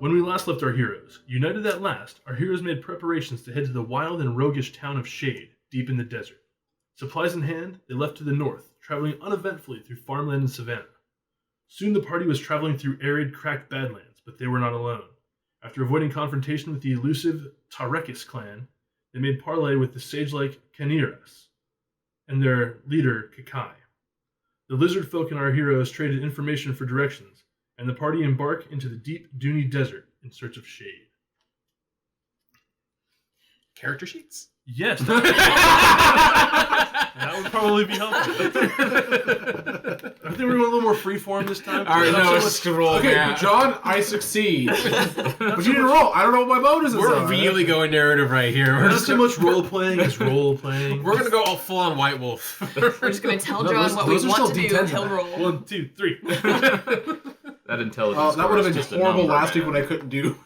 When we last left our heroes, united at last, our heroes made preparations to head to the wild and roguish town of Shade, deep in the desert. Supplies in hand, they left to the north, traveling uneventfully through farmland and savanna. Soon the party was traveling through arid, cracked badlands, but they were not alone. After avoiding confrontation with the elusive Tarekis clan, they made parley with the sage-like Kaniras and their leader, Kakai. The lizard folk and our heroes traded information for directions, and the party embark into the deep Duney desert in search of shade. Character sheets? Yes. That would probably be helpful. I think we're going a little more freeform this time. All right, no, scroll. Okay, man. John, I succeed. But you didn't roll. I don't know what my bonuses We're are. really going narrative right here. We're Not just so much role-playing as role-playing. We're going to go all full-on White Wolf. We're just going to tell No, John those- what we those are want still to do. D10s He'll in roll. 1, 2, 3. That intelligence. That would have score is been just a horrible number, last week man. when I couldn't do.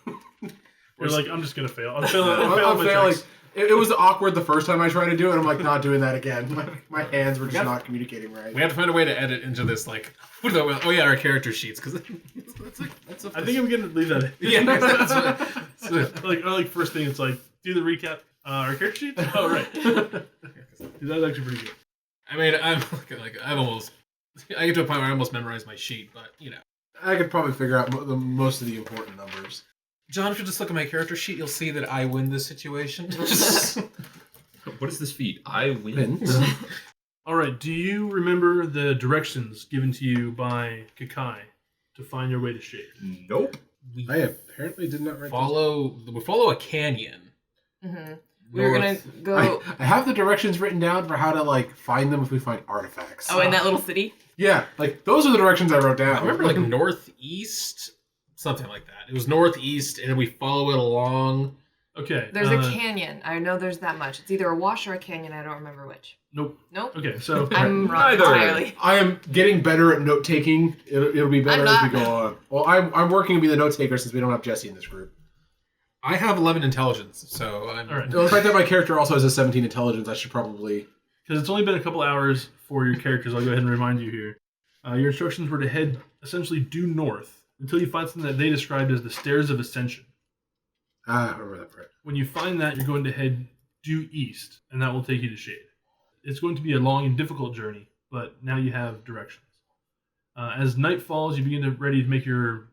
We're like, I'm just going to fail. I'll fail I'm my failing. checks. It was awkward the first time I tried to do it. I'm like, not doing that again. My hands were just not communicating right. We have to find a way to edit into this, like, what are the, oh yeah, our character sheets, because that's I think I'm going to leave that in. yeah, that's what, like first thing, it's like, do the recap. Our character sheet? Oh, right. That's actually pretty good. I mean, I get to a point where I almost memorize my sheet, but, you know. I could probably figure out most of the important numbers. John, if you just look at my character sheet, you'll see that I win this situation. What is this feat? I win. All right, do you remember the directions given to you by Kakai to find your way to Shade? Nope. I apparently did not write We follow a canyon. Mm-hmm. We were going to go... I have the directions written down for how to like find them if we find artifacts. Oh, in that little city? Yeah, like those are the directions I wrote down. I remember like northeast, something like that. It was northeast, and we follow it along. Okay. There's a canyon. I know there's that much. It's either a wash or a canyon. I don't remember which. Nope. Nope. Okay, so... I'm wrong Neither. entirely. I am getting better at note taking. It'll be better as we I'm go on. Well, I'm working to be the note taker since we don't have Jesse in this group. I have 11 intelligence, so I'm... All right. Well, the fact that my character also has a 17 intelligence, I should probably... Because it's only been a couple hours for your characters, I'll go ahead and remind you here. Your instructions were to head essentially due north until you find something that they described as the Stairs of Ascension. I remember that part. When you find that, you're going to head due east, and that will take you to Shade. It's going to be a long and difficult journey, but now you have directions. As night falls, you begin to ready to make your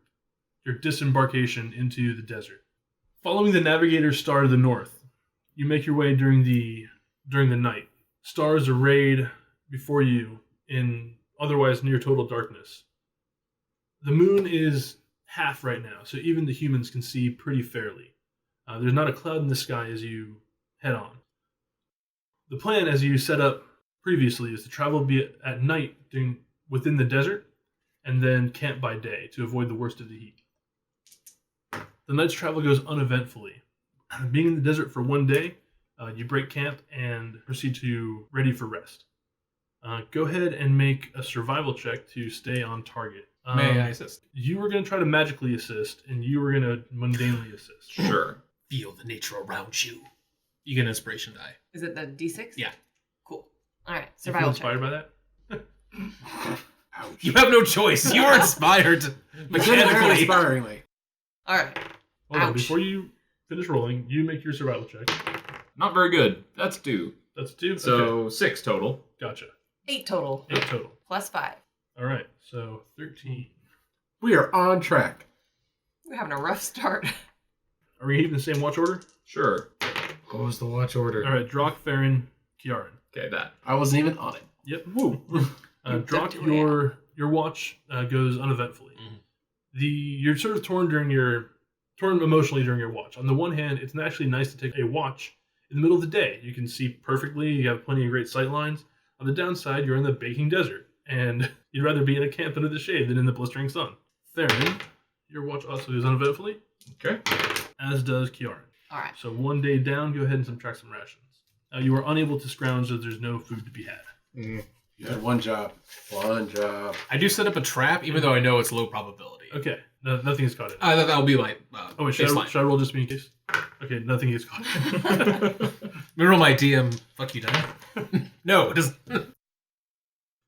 disembarkation into the desert. Following the navigator's star to the north, you make your way during the night. Stars arrayed before you in otherwise near total darkness. The moon is half right now, so even the humans can see pretty fairly. There's not a cloud in the sky as you head on. The plan, as you set up previously, is to travel at night within the desert, and then camp by day to avoid the worst of the heat. The night's travel goes uneventfully. Being in the desert for one day, you break camp and proceed to ready for rest. Go ahead and make a survival check to stay on target. May I assist? You were going to try to magically assist, and you were going to mundanely assist. Sure. Feel the nature around you. You get an inspiration die. Is it the D6? Yeah. Cool. All right, You feel survival check. inspired by that? Ouch. You have no choice. You were inspired Very mechanically. inspiringly. All right. Hold on, Ouch. before you finish rolling, you make your survival check. Not very good. That's 2. That's 2? So Okay, 6 total. gotcha. 8 total. 8 total. Plus 5. All right, so 13. We are on track. We're having a rough start. Are we keeping the same watch order? Sure. What was the watch order? All right, Drock, Farron, Kiaran. Okay, that. I wasn't even on it. Yep. Woo. Drock, Don't do it. your watch goes uneventfully. Mhm. You're sort of torn emotionally during your watch. On the one hand, it's actually nice to take a watch in the middle of the day. You can see perfectly. You have plenty of great sight lines. On the downside, you're in the baking desert, and you'd rather be in a camp under the shade than in the blistering sun. Theron, your watch also goes uneventfully, Okay. as does Kiaran. All right. So one day down, go ahead and subtract some rations. You are unable to scrounge as there's no food to be had. You had one job. One job. I do set up a trap, even though I know it's low probability. Okay, nothing is caught in. That'll be my Oh wait, should I baseline. roll just to be in case? Okay, nothing is caught. Let me roll my DM. Fuck you, Duney. No, it doesn't.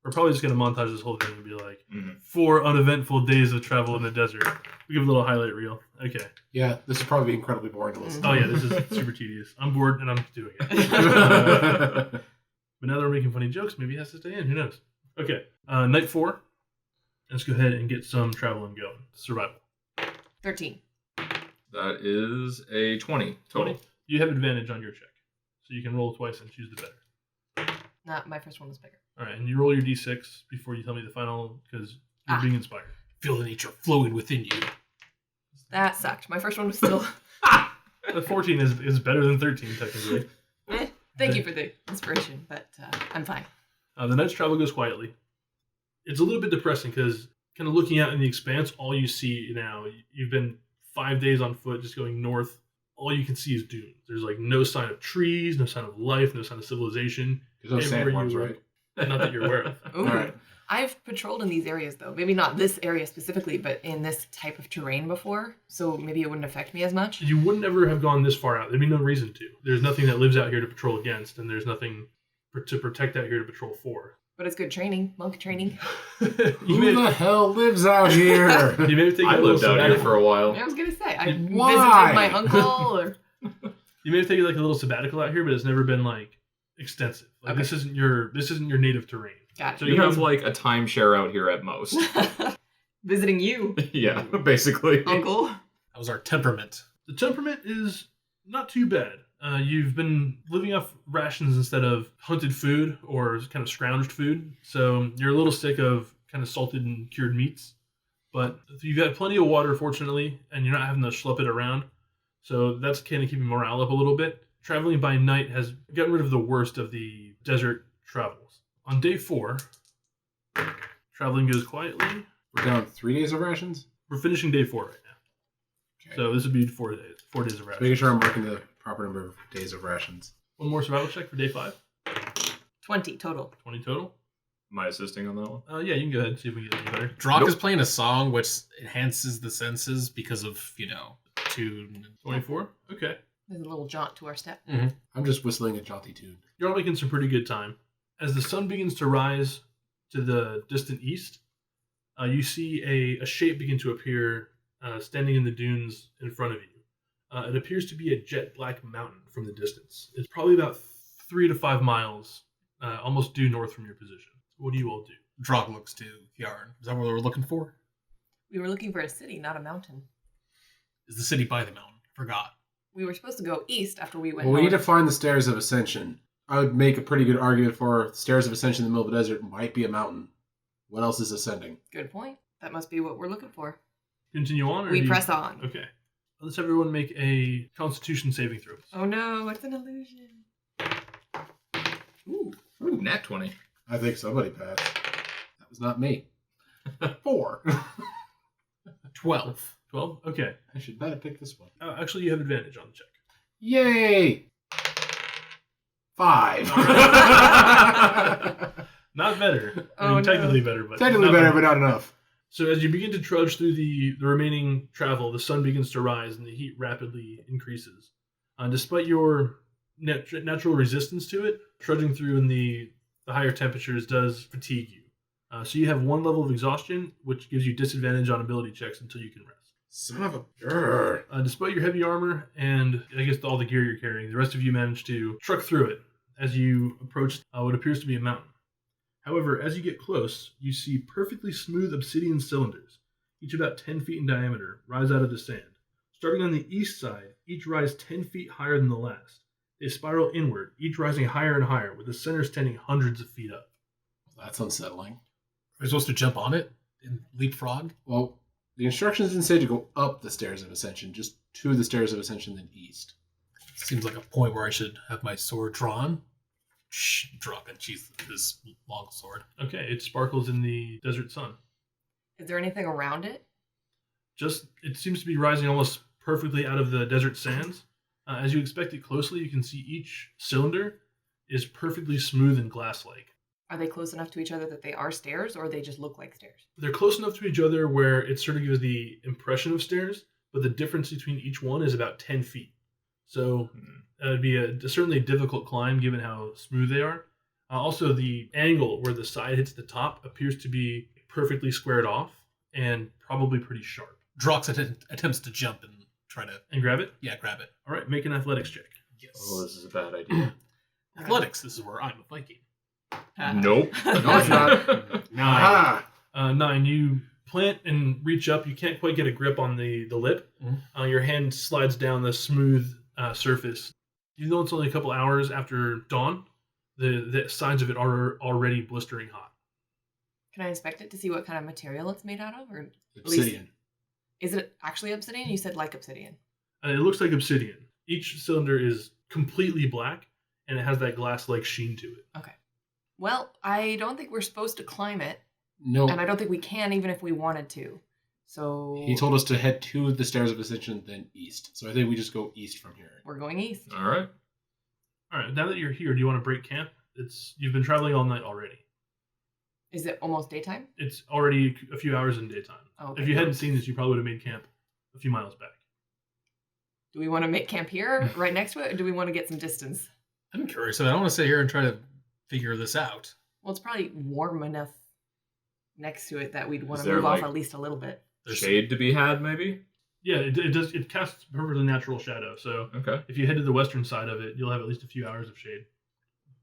We're probably just going to montage this whole thing and be like, Mhm. 4 uneventful days of travel in the desert. We give a little highlight reel. Okay. Yeah, this is probably incredibly boring to listen to. Oh, yeah, this is super tedious. I'm bored and I'm doing it. But now that we're making funny jokes, maybe it has to stay in. Who knows? Okay. Night 4. Let's go ahead and get some traveling going. Survival. 13. That is a 20 total. 20. You have advantage on your check. So you can roll twice and choose the better. Not my first one was bigger. All right, and you roll your d6 before you tell me the final because you're being inspired. Feel the nature flowing within you. That sucked. My first one was still. The 14 is better than 13, technically. Thank you for the inspiration, but I'm fine. The night's travel goes quietly. It's a little bit depressing because kind of looking out in the expanse, all you see now, you've been 5 days on foot just going north. All you can see is dunes. There's like no sign of trees, no sign of life, no sign of civilization. There's no Everywhere sandworms, you right? Not that you're aware of. Ooh. Alright. I've patrolled in these areas, though. Maybe not this area specifically, but in this type of terrain before, so maybe it wouldn't affect me as much. You would never have gone this far out. There'd be no reason to. There's nothing that lives out here to patrol against, and there's nothing to protect out here to patrol for. But it's good training, monk training. you, Who may, the hell lives out here? you may have taken I a little lived out here sabbatical. for a while. I was gonna say I Why? visited my uncle, or You may have taken like a little sabbatical out here, but it's never been like extensive. Like Okay. this isn't your native terrain. got So it. You have like a timeshare out here at most. Visiting you, Yeah, basically. uncle. That was our temperament. The temperament is not too bad. You've been living off rations instead of hunted food or kind of scrounged food, so you're a little sick of kind of salted and cured meats. But you've got plenty of water, fortunately, and you're not having to schlep it around. So that's kind of keeping morale up a little bit. Traveling by night has gotten rid of the worst of the desert travels. On day 4, traveling goes quietly. We're down 3 days of rations? We're finishing day 4 right now. Okay. So this would be 4 days. 4 days of Making rations. sure I'm marking the proper number of days of rations. One more survival check for day 5. 20 total. 20 total. Am I assisting on that one? Yeah, you can go ahead and see if we can get any better. Drock Nope. is playing a song which enhances the senses because of, tune. 24. Okay. There's a little jaunt to our step. I'm just whistling a jaunty tune. You're all making some pretty good time. As the sun begins to rise to the distant east, you see a shape begin to appear standing in the dunes in front of you. It appears to be a jet black mountain from the distance. It's probably about 3 to 5 miles, almost due north from your position. What do you all do? Drock looks to Yarn. Is that what we're looking for? We were looking for a city, not a mountain. Is the city by the mountain? Forgot. We were supposed to go east after we went Well, we need north. to find the Stairs of Ascension. I would make a pretty good argument for Stairs of Ascension in the middle of the desert might be a mountain. What else is ascending? Good point. That must be what we're looking for. Continue on? Or We do you- press on. Okay. Let's everyone make a Constitution saving throw. Oh no, it's an illusion. Ooh, nat 20. I think somebody passed. That was not me. 4. 12. 12? Okay. I should not have picked this one. Actually, you have advantage on the check. Yay! 5. Not better. I Oh, mean, no. technically better, but Technically not better, but not enough. So as you begin to trudge through the remaining travel, the sun begins to rise and the heat rapidly increases. Despite your natural resistance to it, trudging through in the higher temperatures does fatigue you. So you have 1 level of exhaustion, which gives you disadvantage on ability checks until you can rest. Son of a... Grr. Despite your heavy armor and I guess all the gear you're carrying, the rest of you manage to truck through it as you approach what appears to be a mountain. However, as you get close, you see perfectly smooth obsidian cylinders, each about 10 feet in diameter, rise out of the sand. Starting on the east side, each rise 10 feet higher than the last. They spiral inward, each rising higher and higher, with the center standing hundreds of feet up. That's unsettling. Are we supposed to jump on it and leapfrog? Well, the instructions didn't say to go up the Stairs of Ascension, just to the Stairs of Ascension, then east. Seems like a point where I should have my sword drawn. Shh, drop and sheath this long sword. Okay, it sparkles in the desert sun. Is there anything around it? It seems to be rising almost perfectly out of the desert sands. As you inspect it closely, you can see each cylinder is perfectly smooth and glass-like. Are they close enough to each other that they are stairs, or they just look like stairs? They're close enough to each other where it sort of gives the impression of stairs, but the difference between each one is about 10 feet. So that would be certainly a difficult climb given how smooth they are. Also, the angle where the side hits the top appears to be perfectly squared off and probably pretty sharp. Drox attempts to jump and try to And grab it? grab it. All right, make an athletics check. Yes. Oh, this is a bad idea. Athletics. This is where I'm a Viking. Nope. No, it's not. 9. Aha! 9, you plant and reach up. You can't quite get a grip on the lip. Your hand slides down the smooth surface. Even though it's only a couple hours after dawn, the sides of it are already blistering hot. Can I inspect it to see what kind of material it's made out of? Or Obsidian. is it actually obsidian? You said like obsidian. It looks like obsidian. Each cylinder is completely black, and it has that glass-like sheen to it. Okay. Well, I don't think we're supposed to climb it, No. and I don't think we can even if we wanted to. So He told us to head to the Stairs of Ascension, then east. So I think we just go east from here. we're going east. All right. All right, now that you're here, do you want to break camp? You've been traveling all night already. Is it almost daytime? It's already a few hours in daytime. Oh, okay. If you hadn't seen this, you probably would have made camp a few miles back. Do we want to make camp here, right next to it, or do we want to get some distance? I'm curious. I don't want to sit here and try to figure this out. Well, it's probably warm enough next to it that we'd want Is to there, move off like- at least a little bit. There's Shade to be had, maybe? Yeah, it does. It casts perfectly natural shadow. So Okay. if you head to the western side of it, you'll have at least a few hours of shade.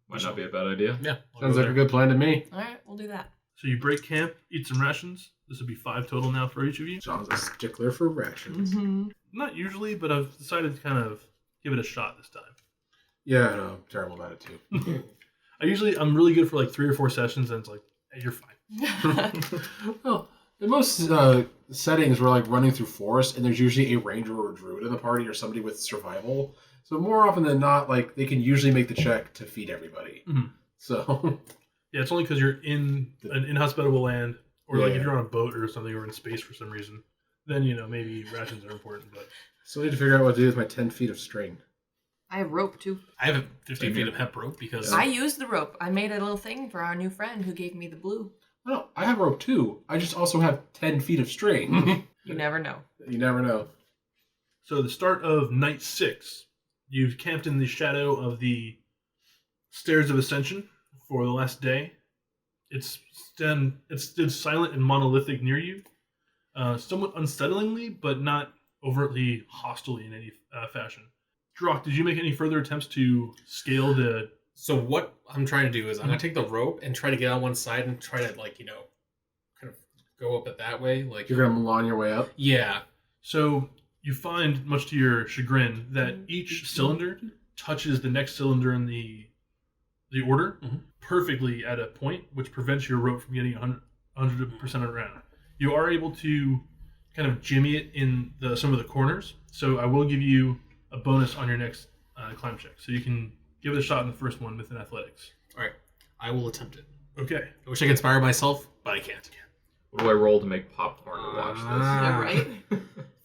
Might not be a bad idea. Yeah. I'll Sounds go like a there. good plan to me. All right, we'll do that. So you break camp, eat some rations. This would be 5 total now for each of you. John's a stickler for rations. Mm-hmm. Not usually, but I've decided to kind of give it a shot this time. Yeah, I know. I'm terrible about it too. I'm really good for like 3 or 4 sessions, and it's like, hey, you're fine. Well, in most settings, we're like running through forest, and there's usually a ranger or a druid in the party or somebody with survival. So more often than not, like they can usually make the check to feed everybody. Mhm. So Yeah, it's only because you're in an inhospitable land, or like Yeah. if you're on a boat or something, or in space for some reason, then maybe rations are important. But still need to figure out what to do with my 10 feet of string. I have rope too. I have a 15 feet of hemp rope because I used the rope. I made a little thing for our new friend who gave me the blue. No, I have rope too. I just also have 10 feet of string. You never know. You never know. so the start of night 6, you've camped in the shadow of the Stairs of Ascension for the last day. It's stood silent and monolithic near you, somewhat unsettlingly, but not overtly hostile in any fashion. Drock, did you make any further attempts to scale the? So what I'm trying to do is I'm gonna take the rope and try to get on one side and try to kind of go up it that way. Like You're going to Milan your way up? yeah. So you find, much to your chagrin, that each cylinder touches the next cylinder in the order Mhm. perfectly at a point, which prevents your rope from getting 100% around. You are able to kind of jimmy it in some of the corners, so I will give you a bonus on your next climb check. So you can give it a shot in the first one with an athletics. All right. I will attempt it. Okay. I wish I could inspire myself, but I can't. What do I roll to make popcorn to watch Yeah, right?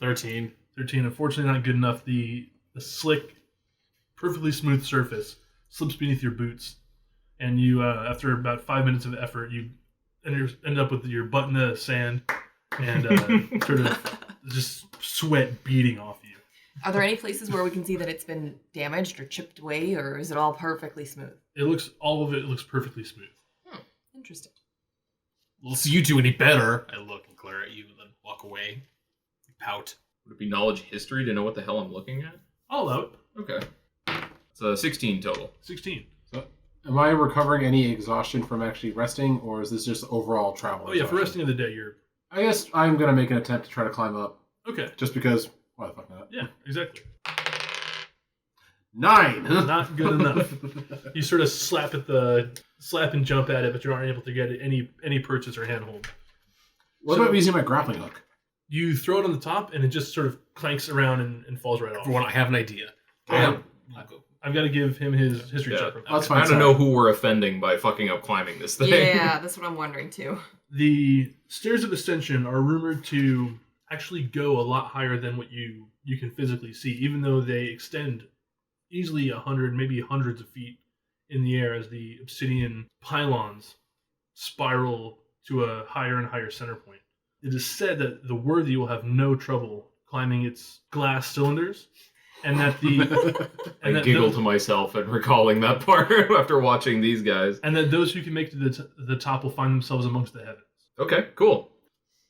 13. 13, unfortunately not good enough. The slick, perfectly smooth surface slips beneath your boots, and you, after about 5 minutes of effort, you end up with your butt in the sand and sort of just sweat beading off you. Are there any places where we can see that it's been damaged or chipped away, or is it all perfectly smooth? All of it looks perfectly smooth. Interesting. We'll see you two any better. I look and glare at you and then walk away. Pout. Would it be knowledge history to know what the hell I'm looking at? All out, Okay. So 16 total. 16. So, am I recovering any exhaustion from actually resting, or is this just overall travel? Oh yeah, for exhaustion? resting of the day, you're I guess I'm going to make an attempt to try to climb up, okay. just because. Why the fuck not? Yeah, exactly. 9! Not good enough. You sort of slap and jump at it, but you aren't able to get any purchase or handhold. What So- about using my grappling hook? You throw it on the top, and it just sort of clanks around and falls right off. For one, I have an idea. Damn. I'll go. I've got to give him his history Yeah. check. real quick. That's I fine. don't sorry. know who we're offending by fucking up climbing this thing. Yeah, that's what I'm wondering too. The Stairs of Ascension are rumored to actually go a lot higher than what you can physically see, even though they extend easily 100, maybe hundreds of feet in the air as the obsidian pylons spiral to a higher and higher center point. It is said that the worthy will have no trouble climbing its glass cylinders, and that the I giggle to myself and recalling that part after watching these guys. and that those who can make to the top will find themselves amongst the heavens. Okay, cool.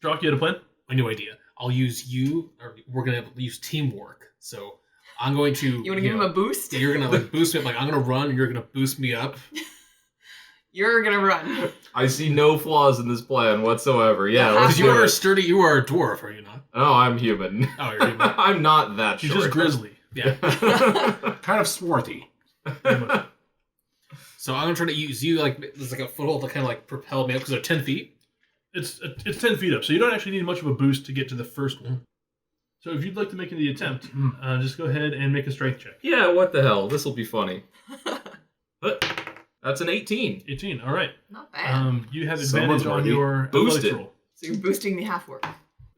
Jock, you had a plan? My new idea. I'll use you, or we're gonna use teamwork. So I'm going to. You want to give him a boost? You're gonna like boost me. Like I'm gonna run, and you're gonna boost me up. You're gonna run. I see no flaws in this plan whatsoever. Yeah, Yeah, let's Because you do are it. sturdy. You are a dwarf, are you not? Oh, I'm human. Oh, you're human. I'm not that He's short. just grizzly. Yeah. Kind of swarthy. So I'm gonna try to use you like there's like a foothold to kind of like propel me up because they're 10 feet. It's 10 feet up, so you don't actually need much of a boost to get to the first one. So if you'd like to make the attempt, just go ahead and make a strength check. Yeah, what the hell? This will be funny. But that's an 18. 18, all right. Not bad. You have Someone's advantage on already your boosted. athletics roll. So you're boosting the half work.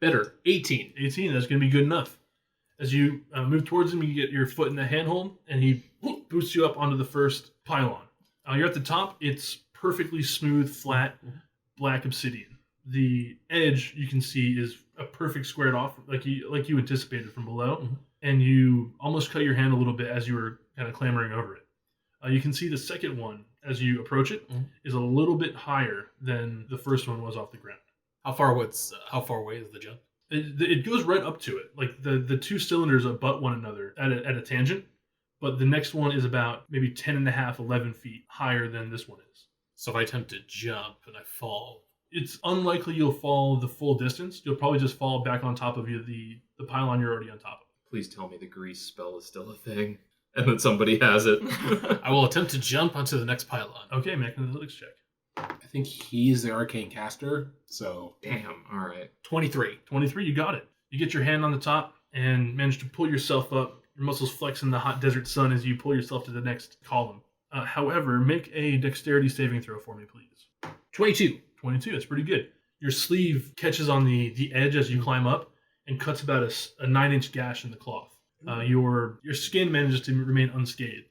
Better 18. 18, that's going to be good enough. As you move towards him, you get your foot in the handhold, and he boosts you up onto the first pylon. You're at the top. It's perfectly smooth, flat, black obsidian. The edge, you can see, is a perfect squared off, like you anticipated from below, and you almost cut your hand a little bit as you were kind of clambering over it. You can see the second one, as you approach it, is a little bit higher than the first one was off the ground. How far away is the jump? It goes right up to it. Like the two cylinders abut one another at a tangent, but the next one is about maybe 10 and a half, 11 feet higher than this one is. So if I attempt to jump and I fall, It's unlikely you'll fall the full distance. You'll probably just fall back on top of you, the pylon you're already on top of. Please tell me the grease spell is still a thing and that somebody has it. I will attempt to jump onto the next pylon. Okay, make an athletics check. I think he's the arcane caster, so Damn, all right. 23. 23, you got it. You get your hand on the top and manage to pull yourself up. Your muscles flex in the hot desert sun as you pull yourself to the next column. However, make a dexterity saving throw for me, please. 22. 22, that's pretty good. Your sleeve catches on the edge as you climb up and cuts about a 9-inch gash in the cloth. Your skin manages to remain unscathed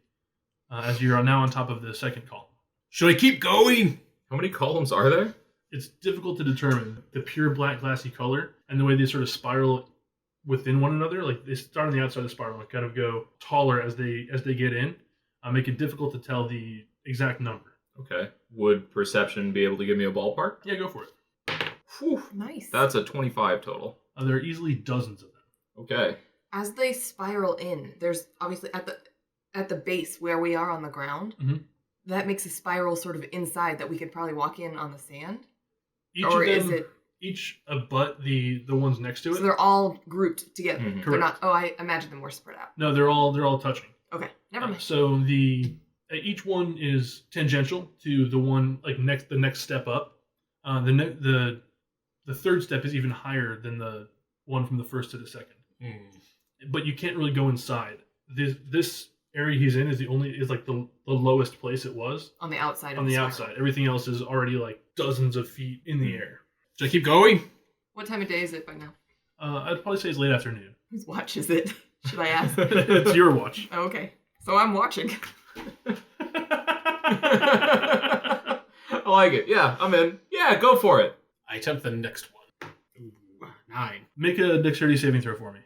as you are now on top of the second column. Should I keep going? How many columns are there? It's difficult to determine the pure black glassy color and the way they sort of spiral within one another. Like they start on the outside of the spiral and kind of go taller as they get in. Make it difficult to tell the exact number. Okay. Would perception be able to give me a ballpark? Yeah, go for it. Whew. Nice. That's a 25 total. There are easily dozens of them. Okay. As they spiral in, there's obviously at the base where we are on the ground. Mhm. That makes a spiral sort of inside that we could probably walk in on the sand. Each Or of is them, it? each abut the ones next to So it. they're all grouped together. Mhm. They're not. Correct. Oh, I imagine them more spread out. No, they're all touching. Okay, never mind. So each one is tangential to the one like the next step up. The third step is even higher than the one from the first to the second. But you can't really go inside. This area he's in is like the lowest place it was On the outside. on of the spiral. outside. Everything else is already like dozens of feet in the air. Should I keep going? What time of day is it by now? I'd probably say it's late afternoon. Whose watch is it? Should I ask? It's your watch. Oh, okay, so I'm watching. I like it. Yeah, I'm in. Yeah, go for it. I attempt the next one. Ooh, 9. Make a dexterity saving throw for me.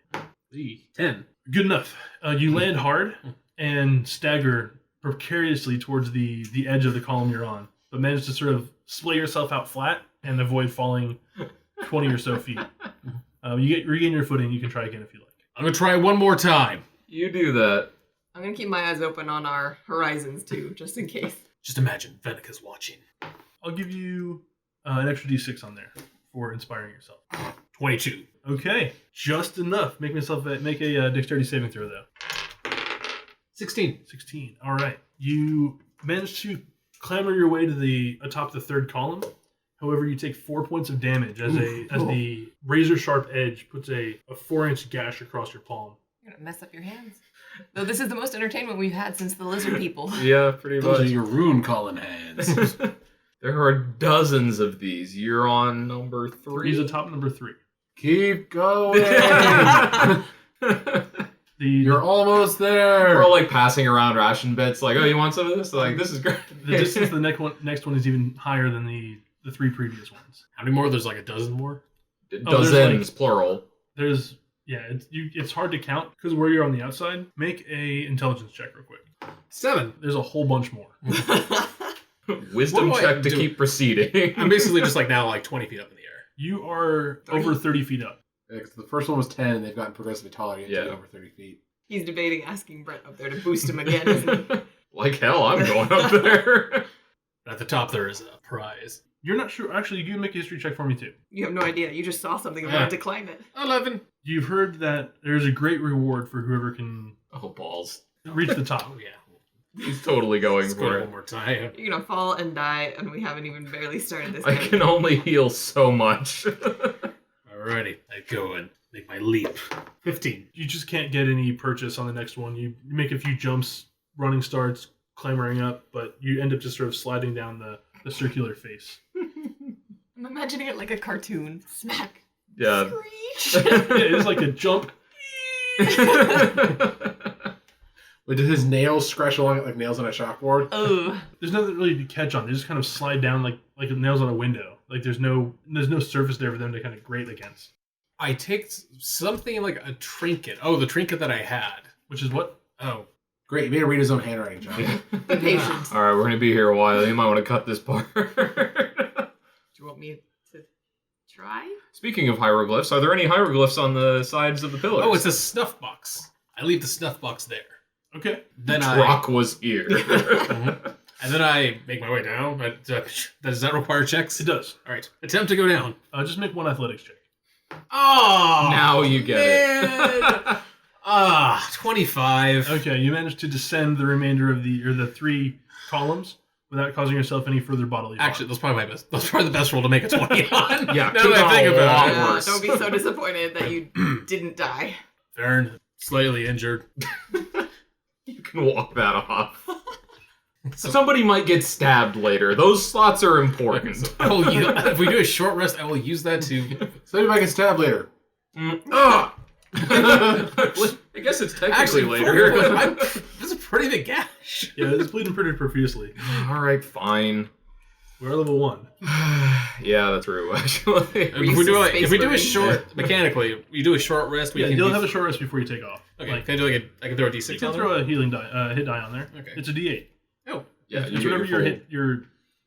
10. Good enough. You land hard and stagger precariously towards the edge of the column you're on, but manage to sort of splay yourself out flat and avoid falling 20 or so feet. Regain your footing. You can try again if you like. I'm going to try one more time. You do that. I'm gonna keep my eyes open on our horizons too, just in case. Just imagine Venika's watching. I'll give you an extra d6 on there for inspiring yourself. 22. Okay, just enough. Make a dexterity saving throw though. 16. 16. All right. You manage to clamber your way to the atop the third column. However, you take 4 points of damage as the razor sharp edge puts a 4-inch gash across your palm. You're gonna mess up your hands. Though this is the most entertainment we've had since the lizard people. Yeah, pretty those are much. your rune calling hands. There are dozens of these. You're on number 3. He's atop number 3. Keep going. You're You're almost there. We're all like passing around ration bits, like, oh, you want some of this? Like, this is great. the distance to the next one is even higher than the 3 previous ones. How many more? There's like a dozen more. there's Dozens, plural. There's Yeah, it's hard to count because where you're on the outside. Make a intelligence check real quick. 7. There's a whole bunch more. Wisdom What do I check to do? keep proceeding. I'm basically just like now like 20 feet up in the air. You are 30? over 30 feet up. Yeah, 'cause the first one was 10, and they've gotten progressively taller. You have to Yeah. get over 30 feet. He's debating asking Brent up there to boost him again, isn't he? Like hell, I'm going up there. But at the top there is a prize. You're not sure. Actually, you can make a history check for me too. You have no idea. You just saw something and Yeah. wanted to climb it. 11. You've heard that there's a great reward for whoever can Oh balls! reach the top. Oh yeah. He's totally going Let's go for one it. more time. You're gonna fall and die, and we haven't even barely started this I game. can only heal so much. Alrighty, I go and make my leap. 15. You just can't get any purchase on the next one. You make a few jumps, running starts, clambering up, but you end up just sort of sliding down the circular face. I'm imagining it like a cartoon. Smack. Yeah. Screech. Yeah, it's like a jump. Wait, did his nails scratch along it like nails on a chalkboard? Oh. There's nothing really to catch on. They just kind of slide down like nails on a window. Like there's no surface there for them to kind of grate against. I take something like a trinket. Oh, the trinket that I had. Which is what? Oh. Great, he made her read his own handwriting, John. Be patient. All right, we're gonna be here a while. You might want to cut this part. Do you want me to try? Speaking of hieroglyphs, are there any hieroglyphs on the sides of the pillars? Oh, it's a snuff box. I leave the snuff box there. Okay. Then Rock was here. And then I make my way down. Does that require checks? It does. All right. Attempt to go down. Just make one athletics check. Oh! Now you get it. 25. Okay, you managed to descend the remainder of the 3 columns without causing yourself any further bodily harm. Actually, that's probably my best. That's probably the best roll to make a 20 on. Yeah, now that could've I gone think a about lot it. worse. Don't be so disappointed that you didn't die. Vern, slightly injured. You can walk that off. Somebody might get stabbed later. Those slots are important. If we do a short rest, I will use that to. So maybe I can stab later. Ah! I guess it's technically Actually, later. This is a pretty big gash. Yeah, it's bleeding pretty profusely. All right, fine. We're level 1. Yeah, that's true. Actually, If we do a moving. short, mechanically, we do a short rest. We Yeah, can you'll do- have a short rest before you take off. Okay, Like, can I do like I can throw a d6 you can on throw there? a healing die, hit die on there. Okay. It's a D8. Oh, yeah, It's you whatever get your your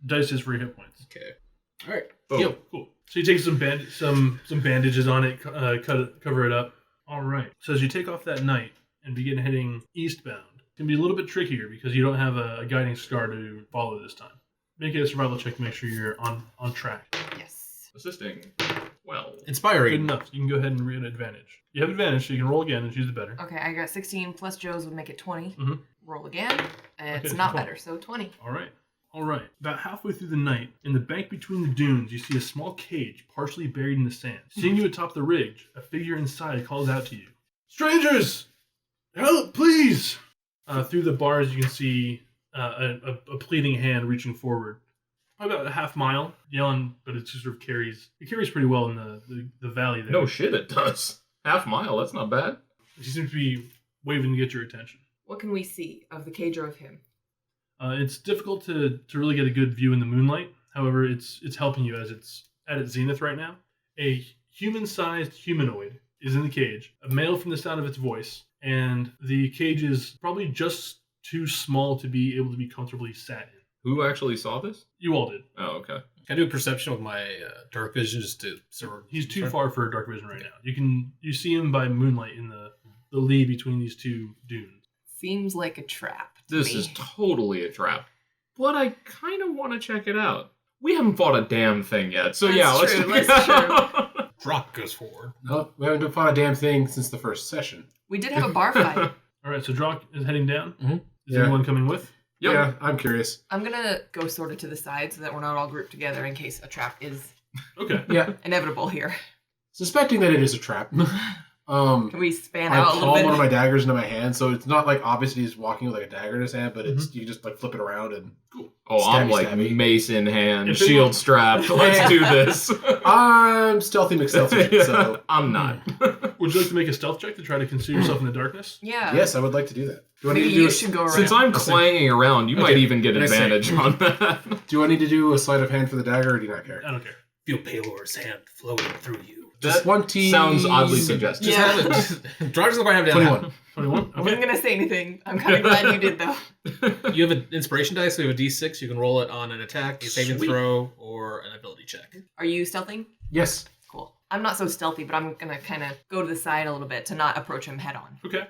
dice is for your hit points. okay. All right. full- Heal. Cool. So you take some bandages on it, cover it up. All right. So as you take off that night and begin heading eastbound, it can be a little bit trickier because you don't have a guiding star to follow this time. Make a survival check to make sure you're on track. Yes. Assisting. Well, Inspiring. Good enough. You can go ahead and read advantage. You have advantage, so you can roll again and choose the better. Okay, I got 16 plus Joe's would make it 20. Mhm. Roll again. It's Okay, not 20. better, so 20. All right. All right. About halfway through the night, in the bank between the dunes, you see a small cage partially buried in the sand. Seeing you atop the ridge, a figure inside calls out to you. Strangers! Help, please! Through the bars, you can see a pleading hand reaching forward. Probably about a half mile, yelling, but it just sort of carries pretty well in the valley there. no shit, it does. Half mile, that's not bad. She seems to be waving to get your attention. What can we see of the cage or of him? It's difficult to really get a good view in the moonlight. However, it's helping you as it's at its zenith right now. A human-sized humanoid is in the cage, a male from the sound of its voice, and the cage is probably just too small to be able to be comfortably sat in. Who actually saw this? You all did. Oh, okay. Can I do a perception with my dark vision just to sort of... He's too far for dark vision right now. You see him by moonlight in the lee between these two dunes. Seems like a trap to This me. is totally a trap. But I kind of want to check it out. We haven't fought a damn thing yet, so That's yeah, let's true, check it that's out. Drop goes forward. No, we haven't fought a damn thing since the first session. We did have a bar fight. All right, so Drock is heading down. Mhm. Is Yeah. anyone coming with? Yep. Yeah, I'm curious. I'm gonna go sort of to the side so that we're not all grouped together in case a trap is Okay. Yeah, inevitable here. suspecting that it is a trap. Can we span I out a little palm bit? one of my daggers into my hand, so it's not like obviously he's walking with like a dagger in his hand, but it's you just like flip it around and Oh, I'm Stabby, like stabby. mace in hand, If they shield want- strapped. Let's do this. I'm stealthy McStealthy. So I'm not. Would you like to make a stealth check to try to conceal yourself in the darkness? Yeah. yes, I would like to do that. Do I Maybe need to do you a, should go around. Since I'm clanging around, you might Okay. even get And I say- advantage on that. Do I need to do a sleight of hand for the dagger, or do you not care? I don't care. Feel Palor's hand flowing through you. That 20 sounds oddly suggestive. Just Yeah. have it. Draw doesn't quite have it down. 21. 21. I Okay. wasn't gonna say anything. I'm kind of glad you did though. You have an inspiration dice, so you have a d6. You can roll it on an attack, a saving Sweet. throw, or an ability check. Are you stealthing? Yes. Cool. I'm not so stealthy, but I'm gonna kind of go to the side a little bit to not approach him head on. Okay.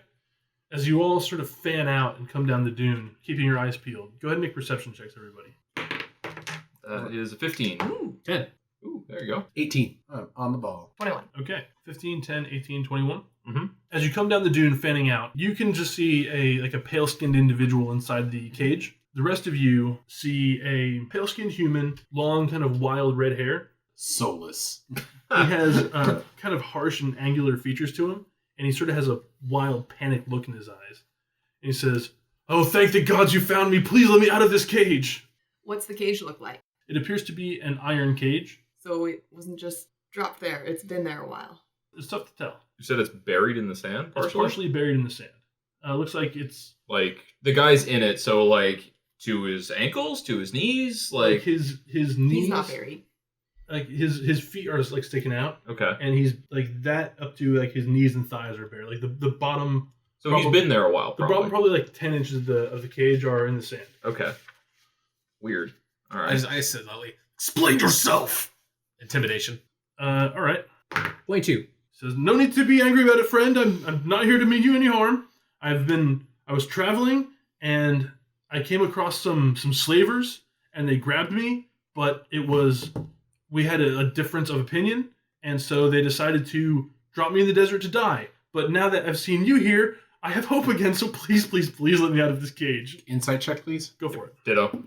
As you all sort of fan out and come down the dune, keeping your eyes peeled, go ahead and make perception checks, everybody. That is a 15. Ooh, 10. Ooh, there you go. 18. On the ball. 21. Okay. 15, 10, 18, 21. Mm-hmm. As you come down the dune fanning out, you can just see a pale-skinned individual inside the cage. The rest of you see a pale-skinned human, long kind of wild red hair. Soulless. He has kind of harsh and angular features to him, and he sort of has a wild panic look in his eyes. And he says, "Oh, thank the gods you found me. Please let me out of this cage." What's the cage look like? It appears to be an iron cage. So it wasn't just dropped there. It's been there a while. It's tough to tell. You said it's buried in the sand, It's partially? partially buried in the sand. Looks like it's Like, the guy's in it, so, like, to his ankles, to his knees, like like... his knees. He's not buried. Like his feet are like sticking out, Okay. and he's like that up to like his knees and thighs are bare. Like the bottom, So he's been there a while, the probably. bottom probably like 10 inches of the cage are in the sand. Okay. Weird. All I right. said, Lily, explain yourself. Intimidation. All right. 22. Says, "No need to be angry about it, friend. I'm not here to mean you any harm. I was traveling and I came across some slavers and they grabbed me, but we had a difference of opinion, and so they decided to drop me in the desert to die. But now that I've seen you here, I have hope again, so please, please, please let me out of this cage." Insight check, please. Go for it. Ditto.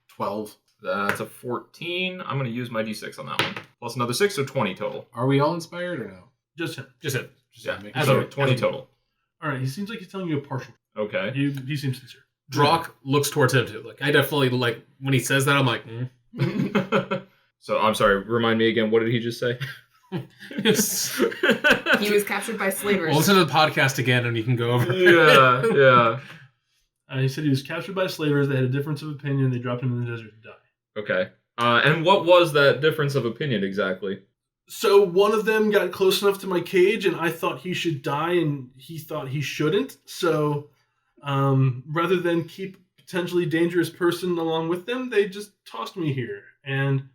12. That's a 14. I'm going to use my d6 on that one. Plus another 6, so 20 total. Are we all inspired or no? Just him. Just it. Yeah, making so sure. 20 total. All right, he seems like he's telling you a partial. Okay. He seems sincere. Drock looks towards him, too. Like, I definitely, like, when he says that, I'm like, So, I'm sorry, remind me again, what did he just say? He was captured by slavers. Well, listen to the podcast again and you can go over it. Yeah. He said he was captured by slavers. They had a difference of opinion. They dropped him in the desert to die. Okay. And what was that difference of opinion exactly? So one of them got close enough to my cage, and I thought he should die, and he thought he shouldn't. So rather than keep a potentially dangerous person along with them, they just tossed me here. And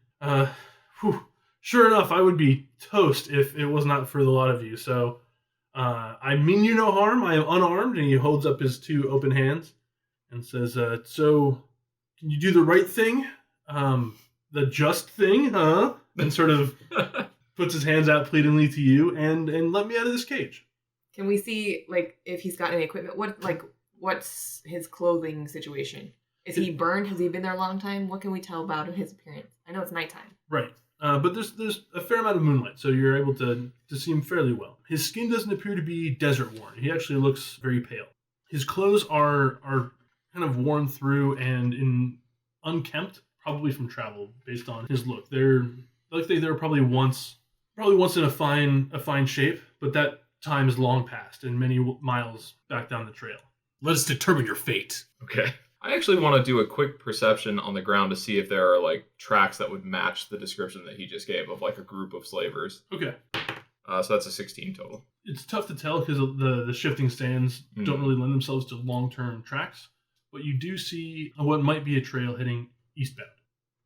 sure enough, I would be toast if it was not for the lot of you. So I mean you no harm. I am unarmed, and he holds up his two open hands and says, "So can you do the right thing? The just thing, huh?" And sort of puts his hands out pleadingly to you and let me out of this cage. Can we see like if he's got any equipment? What's his clothing situation? Is he burned? Has he been there a long time? What can we tell about his appearance? I know it's nighttime. Right. But there's a fair amount of moonlight, so you're able to see him fairly well. His skin doesn't appear to be desert worn. He actually looks very pale. His clothes are kind of worn through and unkempt, probably from travel, based on his look. They're probably once in a fine shape, but that time is long past and many miles back down the trail. Let us determine your fate. Okay. I actually want to do a quick perception on the ground to see if there are, like, tracks that would match the description that he just gave of, like, a group of slavers. Okay. So that's a 16 total. It's tough to tell because the shifting sands don't really lend themselves to long-term tracks, but you do see what might be a trail heading eastbound.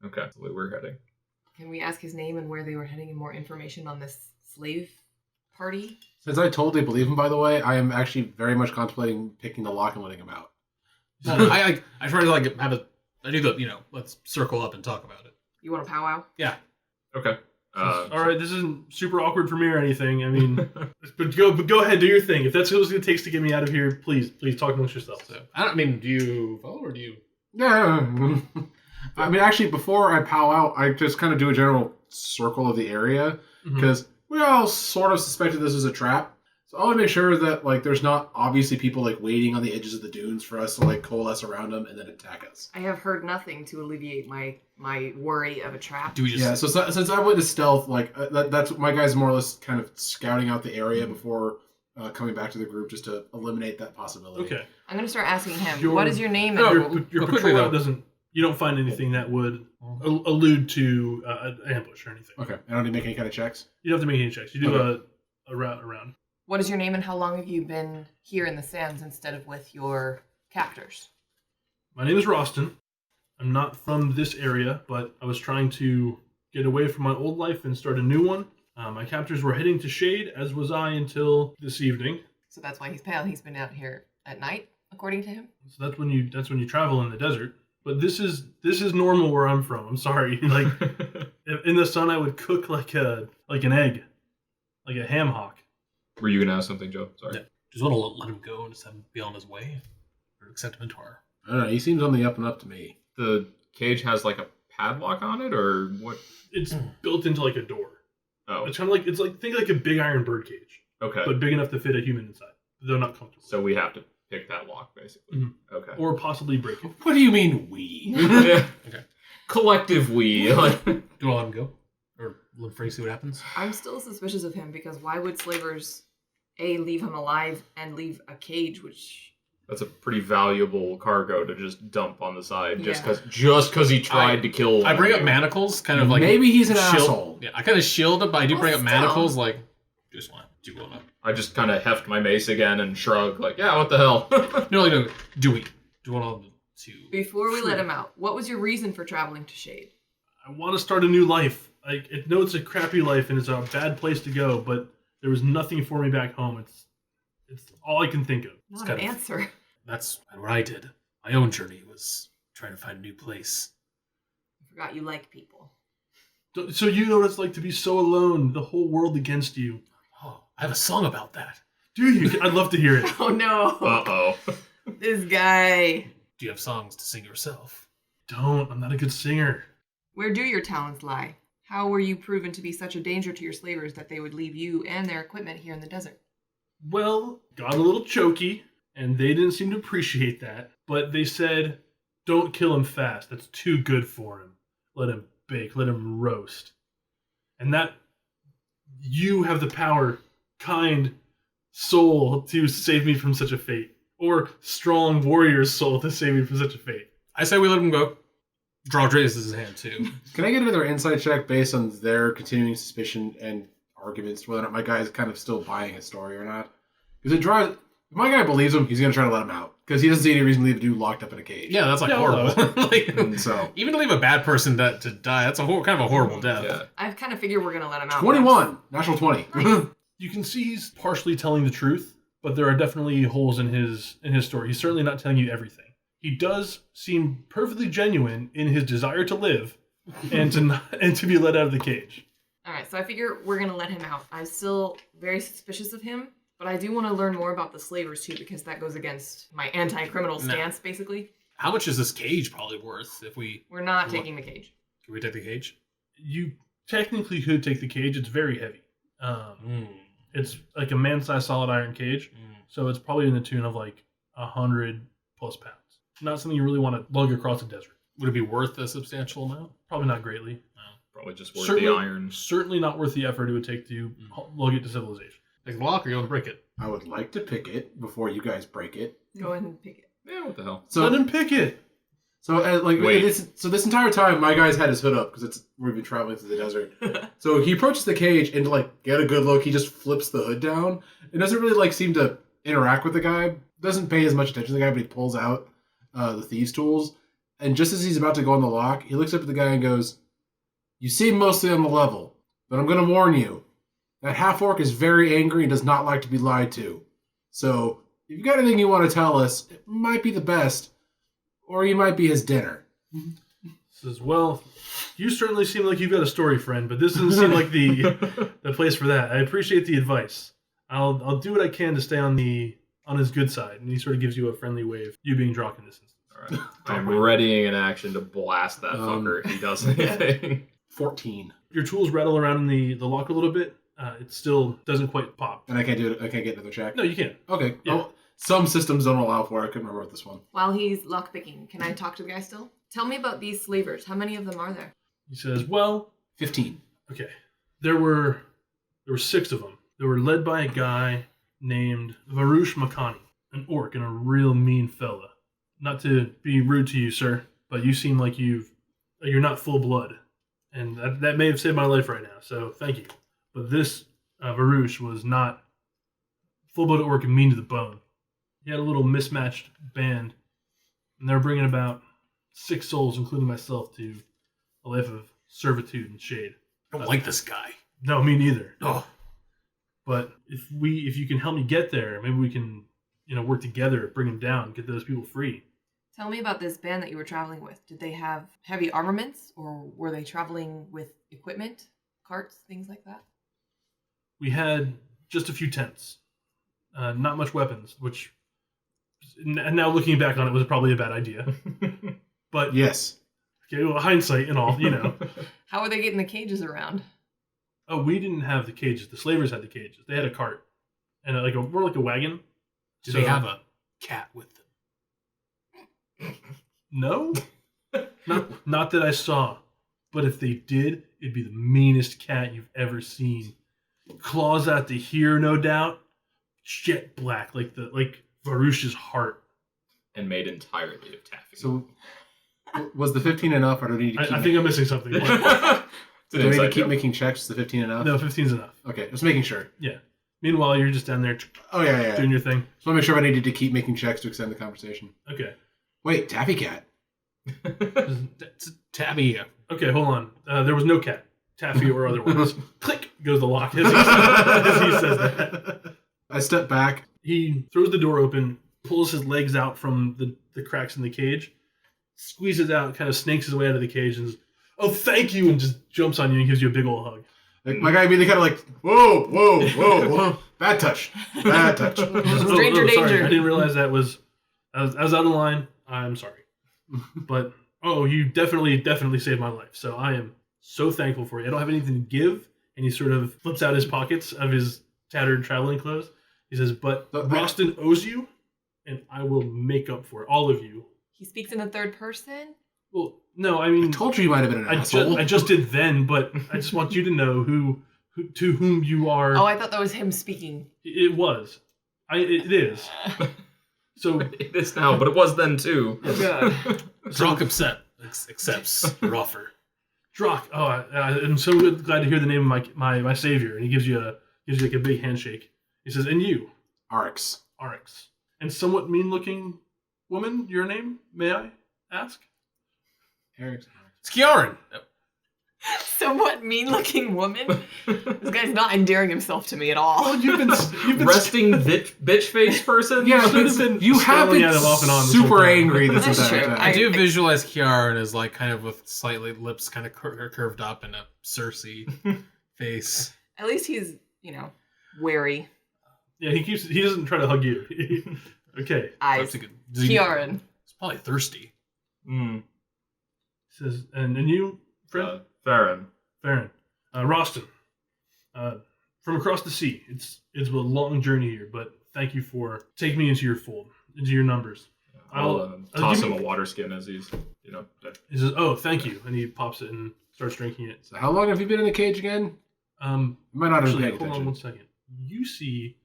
Okay. That's the way we're heading. Can we ask his name and where they were heading and more information on this slave party? Since I totally believe him, by the way, I am actually very much contemplating picking the lock and letting him out. Well, I try to like have I do the let's circle up and talk about it. You want a powwow? Yeah. Okay. All right, this isn't super awkward for me or anything. I mean, but go ahead, do your thing. If that's what it takes to get me out of here, please talk amongst yourselves. So I mean, do you follow or do you? Yeah. I mean, actually, before I pow out, I just kind of do a general circle of the area because we all sort of suspected this was a trap. So I want to make sure that like there's not obviously people like waiting on the edges of the dunes for us to like coalesce around them and then attack us. I have heard nothing to alleviate my worry of a trap. Do we just? Yeah. So since I went to stealth, like that's my guys more or less kind of scouting out the area before coming back to the group just to eliminate that possibility. Okay. I'm gonna start asking him. Your- What is your name? No, And Your quickly, patrol though. route doesn't You don't find anything that would allude to an ambush or anything. Okay. I don't need to make any kind of checks. You don't have to make any checks. You do Okay. a route around. What is your name and how long have you been here in the sands instead of with your captors? My name is Roston. I'm not from this area, but I was trying to get away from my old life and start a new one. My captors were heading to Shade, as was I until this evening. So that's why he's pale. He's been out here at night, according to him. So that's when you travel in the desert. But this is normal where I'm from. I'm sorry. Like in the sun, I would cook like an egg, like a ham hock. Were you gonna ask something, Joe? Sorry. Yeah. Just want to let him go and just have him be on his way, or accept him into our. I don't know. He seems on the up and up to me. The cage has like a padlock on it, or what? It's built into like a door. Oh, It's kind of like think like a big iron bird cage, okay. but big enough to fit a human inside. They're not comfortable. So we have to pick that lock, basically. Mhm. Okay. Or possibly break it. What do you mean we? Yeah. Okay. Collective we. Like, Do I let him go, or let Frank see what happens? I'm still suspicious of him because why would slavers, leave him alive and leave a cage, which... that's a pretty valuable cargo to just dump on the side just Yeah. because he tried to kill. I one bring of up you. manacles, kind of like Maybe he's an shield. asshole. Yeah, I kind of shield him, but I do Well, bring up still. manacles. Like, just want to do one up. I just kind of heft my mace again and shrug, like, yeah, what the hell? No, Dewey. Do one on the two. Before we let him out, what was your reason for traveling to Shade? I want to start a new life. I know it's a crappy life and it's a bad place to go, but there was nothing for me back home. It's all I can think of. Not kind an of- answer. That's what I did. My own journey was trying to find a new place. I forgot you like people. So you know what it's like to be so alone, the whole world against you. Oh, I have a song about that. Do you? I'd love to hear it. Oh no. Uh-oh. This guy. Do you have songs to sing yourself? Don't. I'm not a good singer. Where do your talents lie? How were you proven to be such a danger to your slavers that they would leave you and their equipment here in the desert? Well, got a little choky, and they didn't seem to appreciate that. But they said, don't kill him fast. That's too good for him. Let him bake. Let him roast. And that, you have the power, kind soul, to save me from such a fate. Or strong warrior's soul to save me from such a fate. I say we let him go. Draw raises his hand too. Can I get another insight check based on their continuing suspicion and arguments whether or not my guy is kind of still buying his story or not? Because it draws. If my guy believes him, he's going to try to let him out because he doesn't see any reason to leave a dude locked up in a cage. Yeah, that's like Yeah, horrible. Like, And so even to leave a bad person to die, that's a kind of a horrible death. Yeah. I kind of figured we're going to let him out. 21, natural 20. You can see he's partially telling the truth, but there are definitely holes in his story. He's certainly not telling you everything. He does seem perfectly genuine in his desire to live and to be let out of the cage. All right, so I figure we're going to let him out. I'm still very suspicious of him, but I do want to learn more about the slavers too because that goes against my anti-criminal stance, basically. How much is this cage probably worth if we... We're not taking the cage. Can we take the cage? You technically could take the cage. It's very heavy. It's like a man-sized solid iron cage, so it's probably in the tune of like 100+ pounds. Not something you really want to lug across the desert. Would it be worth a substantial amount? Probably not greatly. Probably just worth Certainly- the iron. Certainly not worth the effort it would take to lug it to civilization. Take the lock or you want to break it? I would like to pick it before you guys break it. Go ahead and pick it. Yeah, what the hell? So, Let him pick it. Wait. this entire time, my guy's had his hood up because we've been traveling through the desert. So he approaches the cage and to like get a good look, he just flips the hood down and doesn't really like seem to interact with the guy. Doesn't pay as much attention to the guy, but he pulls out the thieves' tools. And just as he's about to go on the lock, he looks up at the guy and goes, "You seem mostly on the level, but I'm going to warn you. That half-orc is very angry and does not like to be lied to. So, if you've got anything you want to tell us, it might be the best, or you might be his dinner." Says, well, you certainly seem like you've got a story, friend, but this doesn't seem like the place for that. I appreciate the advice. I'll do what I can to stay on his good side. And he sort of gives you a friendly wave, you being Drock in this instance. All right. I'm readying an action to blast that fucker if he does anything. 14. Your tools rattle around in the lock a little bit. It still doesn't quite pop. And I can't do it. I can't get another check. No, you can't. Okay. Yeah. Oh, some systems don't allow for it. I couldn't remember what this one. While he's lockpicking, can I talk to the guy still? Tell me about these slavers. How many of them are there? He says, well, 15. okay. There were 6 of them. They were led by a guy named Varush Makani, an orc and a real mean fella. Not to be rude to you, sir, but you seem like you're not full blood, and that may have saved my life right now. So thank you. But this Varouche was not full blood at work and mean to the bone. He had a little mismatched band, and they're bringing about 6 souls, including myself, to a life of servitude and shade. I don't like this guy. No, me neither. Oh, But if you can help me get there, maybe we can, work together, bring him down, get those people free. Tell me about this band that you were traveling with. Did they have heavy armaments, or were they traveling with equipment, carts, things like that? We had just a few tents, not much weapons, which, now looking back on it, was probably a bad idea. But Yes. okay, well, hindsight and all, How were they getting the cages around? Oh, we didn't have the cages. The slavers had the cages. They had a cart and more like a wagon. do they have a cat with them? No, not that I saw. But if they did, it'd be the meanest cat you've ever seen. Claws out to here, no doubt. Jet black, like Varouche's heart. And made entirely of taffy. So, was the 15 enough, or do we need to keep? I think I'm missing something. do we need to keep making checks? Is the 15 enough? No, 15's enough. Okay, just making sure. Yeah. Meanwhile, you're just down there Oh yeah. doing your thing. Just want to make sure I needed to keep making checks to extend the conversation. Okay. Wait, Taffy Cat. It's Tabby. Okay, hold on. There was no cat, taffy or otherwise. Click goes the lock as he says that. I step back. He throws the door open, pulls his legs out from the cracks in the cage, squeezes out, kind of snakes his way out of the cage, and says, "Oh, thank you," and just jumps on you and gives you a big old hug. Like, my guy immediately kind of like, whoa, bad touch. Stranger sorry. danger. I didn't realize I was out of line. I'm sorry. But, you definitely saved my life. So I am so thankful for you. I don't have anything to give. And he sort of flips out his pockets of his tattered traveling clothes. He says, but Roston owes you, and I will make up for it, all of you. He speaks in the third person? Well, no, I mean... I told you might have been an asshole. I just did then, but I just want you to know who to whom you are... Oh, I thought that was him speaking. It was. It is. So It is now, but it was then too. Oh, God. Drock accepts your offer. Drock, I'm so glad to hear the name of my savior, and he gives you like a big handshake. He says, and you, Arx. Arx, and somewhat mean-looking woman. Your name, may I ask? Arx. It's Kieran. Somewhat mean-looking woman? This guy's not endearing himself to me at all. Well, you've been Resting bitch face person? Yeah, been you have spelling been at him off and on this whole super time. angry this That's entire true. time. I do visualize Kieran as like kind of with slightly lips kind of curved up and a Cersei face. At least he's, wary. Yeah, he doesn't try to hug you. Okay. Eyes. Does he- Kieran. He's probably thirsty. Mm. He says, and you, friend? Farron. Farron. Roston. From across the sea. It's a long journey here, but thank you for taking me into your fold, into your numbers. I'll toss him a water skin as he's, He says, "Oh, thank you," and he pops it and starts drinking it. So how long have you been in the cage again? You might not have Actually, paid hold on attention. 1 second. You see,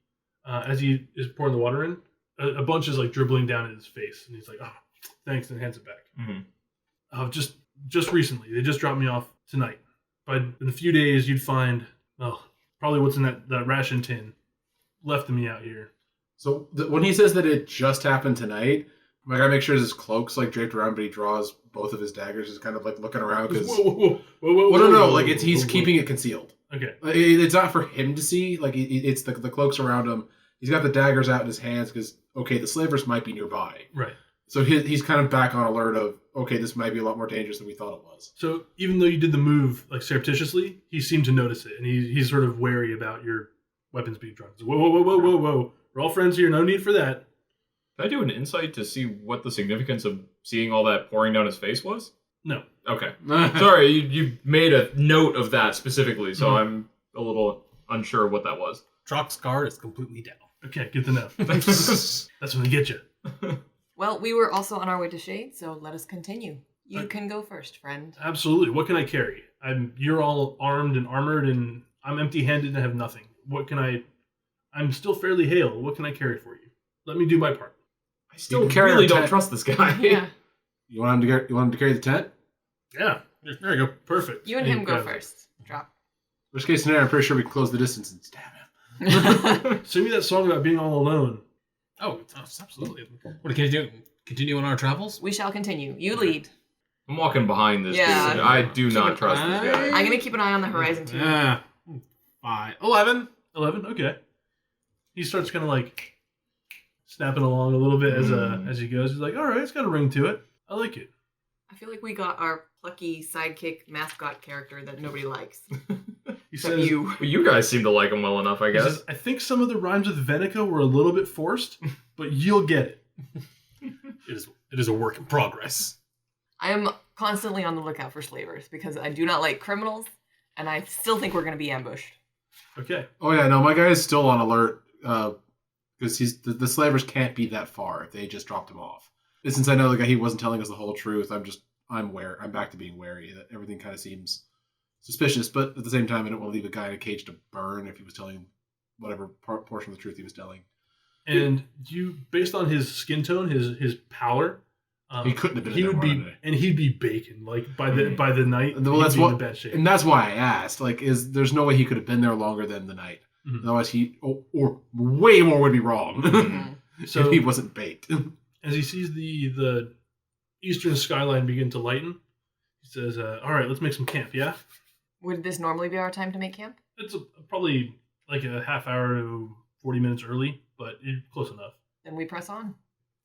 as he is pouring the water in, a bunch is like dribbling down in his face, and he's like, "Oh, thanks," and hands it back. Mhm. Just recently, they just dropped me off tonight. But in a few days, you'd find, probably what's in that ration tin left of me out here. So when he says that it just happened tonight, I gotta make sure his cloak's like draped around, but he draws both of his daggers, is kind of like looking around because. Whoa! Well, no, like he's keeping it concealed. Okay. It's not for him to see. Like it's the cloak's around him. He's got the daggers out in his hands because the slavers might be nearby. Right. So he's kind of back on alert of this might be a lot more dangerous than we thought it was. So even though you did the move like surreptitiously, he seemed to notice it, and he's sort of wary about your weapons being drawn. So, whoa! We're all friends here. No need for that. Can I do an insight to see what the significance of seeing all that pouring down his face was? No. Okay. Sorry, you made a note of that specifically, so I'm a little unsure what that was. Drock's guard is completely down. Okay, good to know. That's when they get you. Well, we were also on our way to Shade, so let us continue. You can go first, friend. Absolutely. What can I carry? You're all armed and armored, and I'm empty-handed and have nothing. What can I... I'm still fairly hale. What can I carry for you? Let me do my part. I still carry really our don't tent. trust this guy. Yeah. You want him to carry the tent? Yeah. There you go. Perfect. You and him go first. Drop. Worst case scenario, I'm pretty sure we can close the distance and stab him. Sing me that song about being all alone. Oh, absolutely. What can you do? Continue on our travels? We shall continue. You lead. I'm walking behind this Yeah. dude. I do Keep not it- trust this guy. I'm gonna keep an eye on the horizon too. Yeah. 5. 11. 11. Okay. He starts kind of like snapping along a little bit as he goes. He's like, all right, it's got a ring to it. I like it. I feel like we got our plucky sidekick mascot character that nobody likes. He Except says, you. Well, you guys seem to like him well enough, I he guess. says, I think some of the rhymes with Venica were a little bit forced, but you'll get it. It is a work in progress. I am constantly on the lookout for slavers because I do not like criminals, and I still think we're going to be ambushed. Okay. Oh yeah, no, my guy is still on alert because the slavers can't be that far if they just dropped him off. And since I know the guy, he wasn't telling us the whole truth. I'm back to being wary. That everything kind of seems suspicious, but at the same time, I don't want to leave a guy in a cage to burn if he was telling whatever portion of the truth he was telling. And you, based on his skin tone, his pallor, He couldn't have been. he in would there be, more than and he'd be bacon. Like by the night, Well, he'd that's be what- in the bad shape. and that's why I asked. Like, there's no way he could have been there longer than the night. Mhm. Otherwise, or way more would be wrong Mhm. So if he wasn't baked. as he sees the eastern skyline begin to lighten, he says, "All right, let's make some camp." Yeah, Would this normally be our time to make camp? it's probably like a half hour to 40 minutes early, but close enough. Then we press on.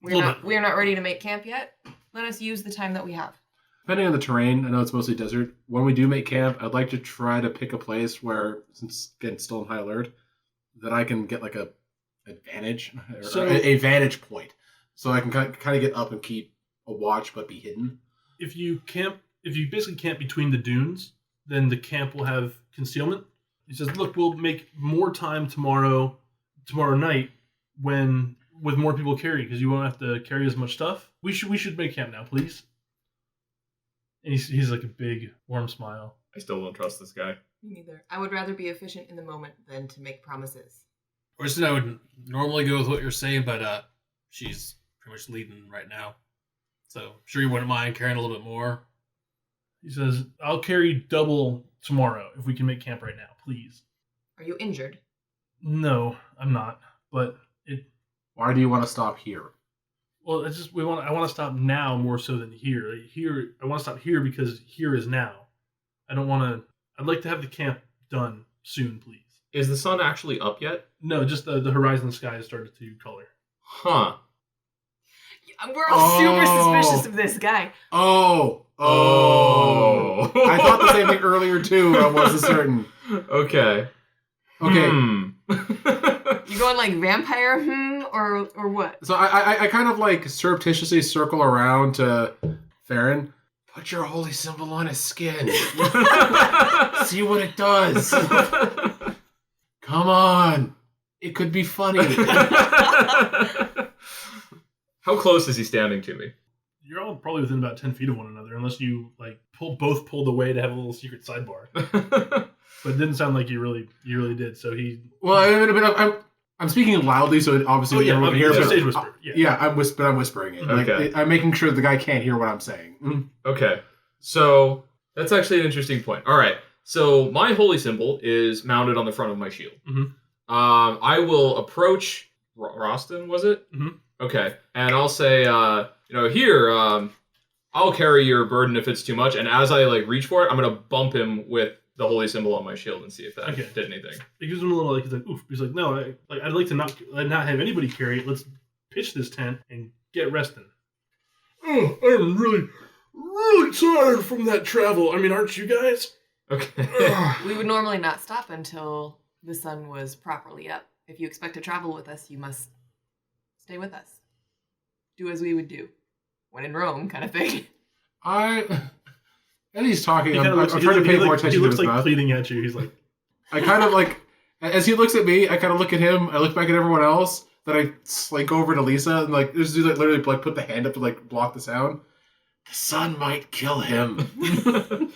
Little bit. We are not ready to make camp yet. Let us use the time that we have. Depending on the terrain, I know it's mostly desert. When we do make camp, I'd like to try to pick a place where, since again still in high alert, that I can get like a advantage, or So- a vantage point, so I can kind of get up and keep a watch but be hidden. If you basically camp between the dunes, then the camp will have concealment. He says, "Look, we'll make more time tomorrow night with more people carry, because you won't have to carry as much stuff. We should make camp now, please." And he's like a big warm smile. I still don't trust this guy. Me neither. I would rather be efficient in the moment than to make promises. Orson, I would normally go with what you're saying, but she's pretty much leading right now. So, sure you wouldn't mind carrying a little bit more. He says, "I'll carry double tomorrow if we can make camp right now, please." Are you injured? No, I'm not. But Why do you want to stop here? well, it's just I want to stop now more so than here. Like, here, I want to stop here because here is now. I don't want to. I'd like to have the camp done soon, please. Is the sun actually up yet? No, just the horizon sky has started to color. Huh. We're all super Oh. suspicious of this guy. Oh. I thought the same thing earlier too. I wasn't certain. Okay. Okay. You going like vampire, or what? So I kind of like surreptitiously circle around to Farron. Put your holy symbol on his skin. See what it does. Come on. It could be funny. How close is he standing to me? You're all probably within about 10 feet of one another, unless you like both pulled away to have a little secret sidebar. But it didn't sound like you really did. So he. Well, I'm speaking loudly, so obviously Oh, yeah, everyone can hear. it's a But stage whisper. Yeah. yeah, I'm whispering it. Like, Okay. I'm making sure the guy can't hear what I'm saying. Okay. So that's actually an interesting point. All right. So my holy symbol is mounted on the front of my shield. Mhm. I will approach Rostin, was it? Mhm. Okay. And I'll say, here, I'll carry your burden if it's too much. And as I reach for it, I'm gonna bump him with the holy symbol on my shield and see if that Okay. did anything. It gives him a little he's like, oof. He's like, no, I'd like to not have anybody carry it. Let's pitch this tent and get resting. Oh, I'm really tired from that travel. I mean, aren't you guys? Okay. We would normally not stop until the sun was properly up. If you expect to travel with us, you must stay with us. Do as we would do. When in Rome, kind of thing. And he's talking. He I'm kinda looks, trying to pay more attention he to looks his like mouth. pleading at you. He's like, I kind of like, as he looks at me, I kind of look at him. I look back at everyone else. Then I slink over to Lisa and this dude literally put the hand up to block the sound. The sun might kill him.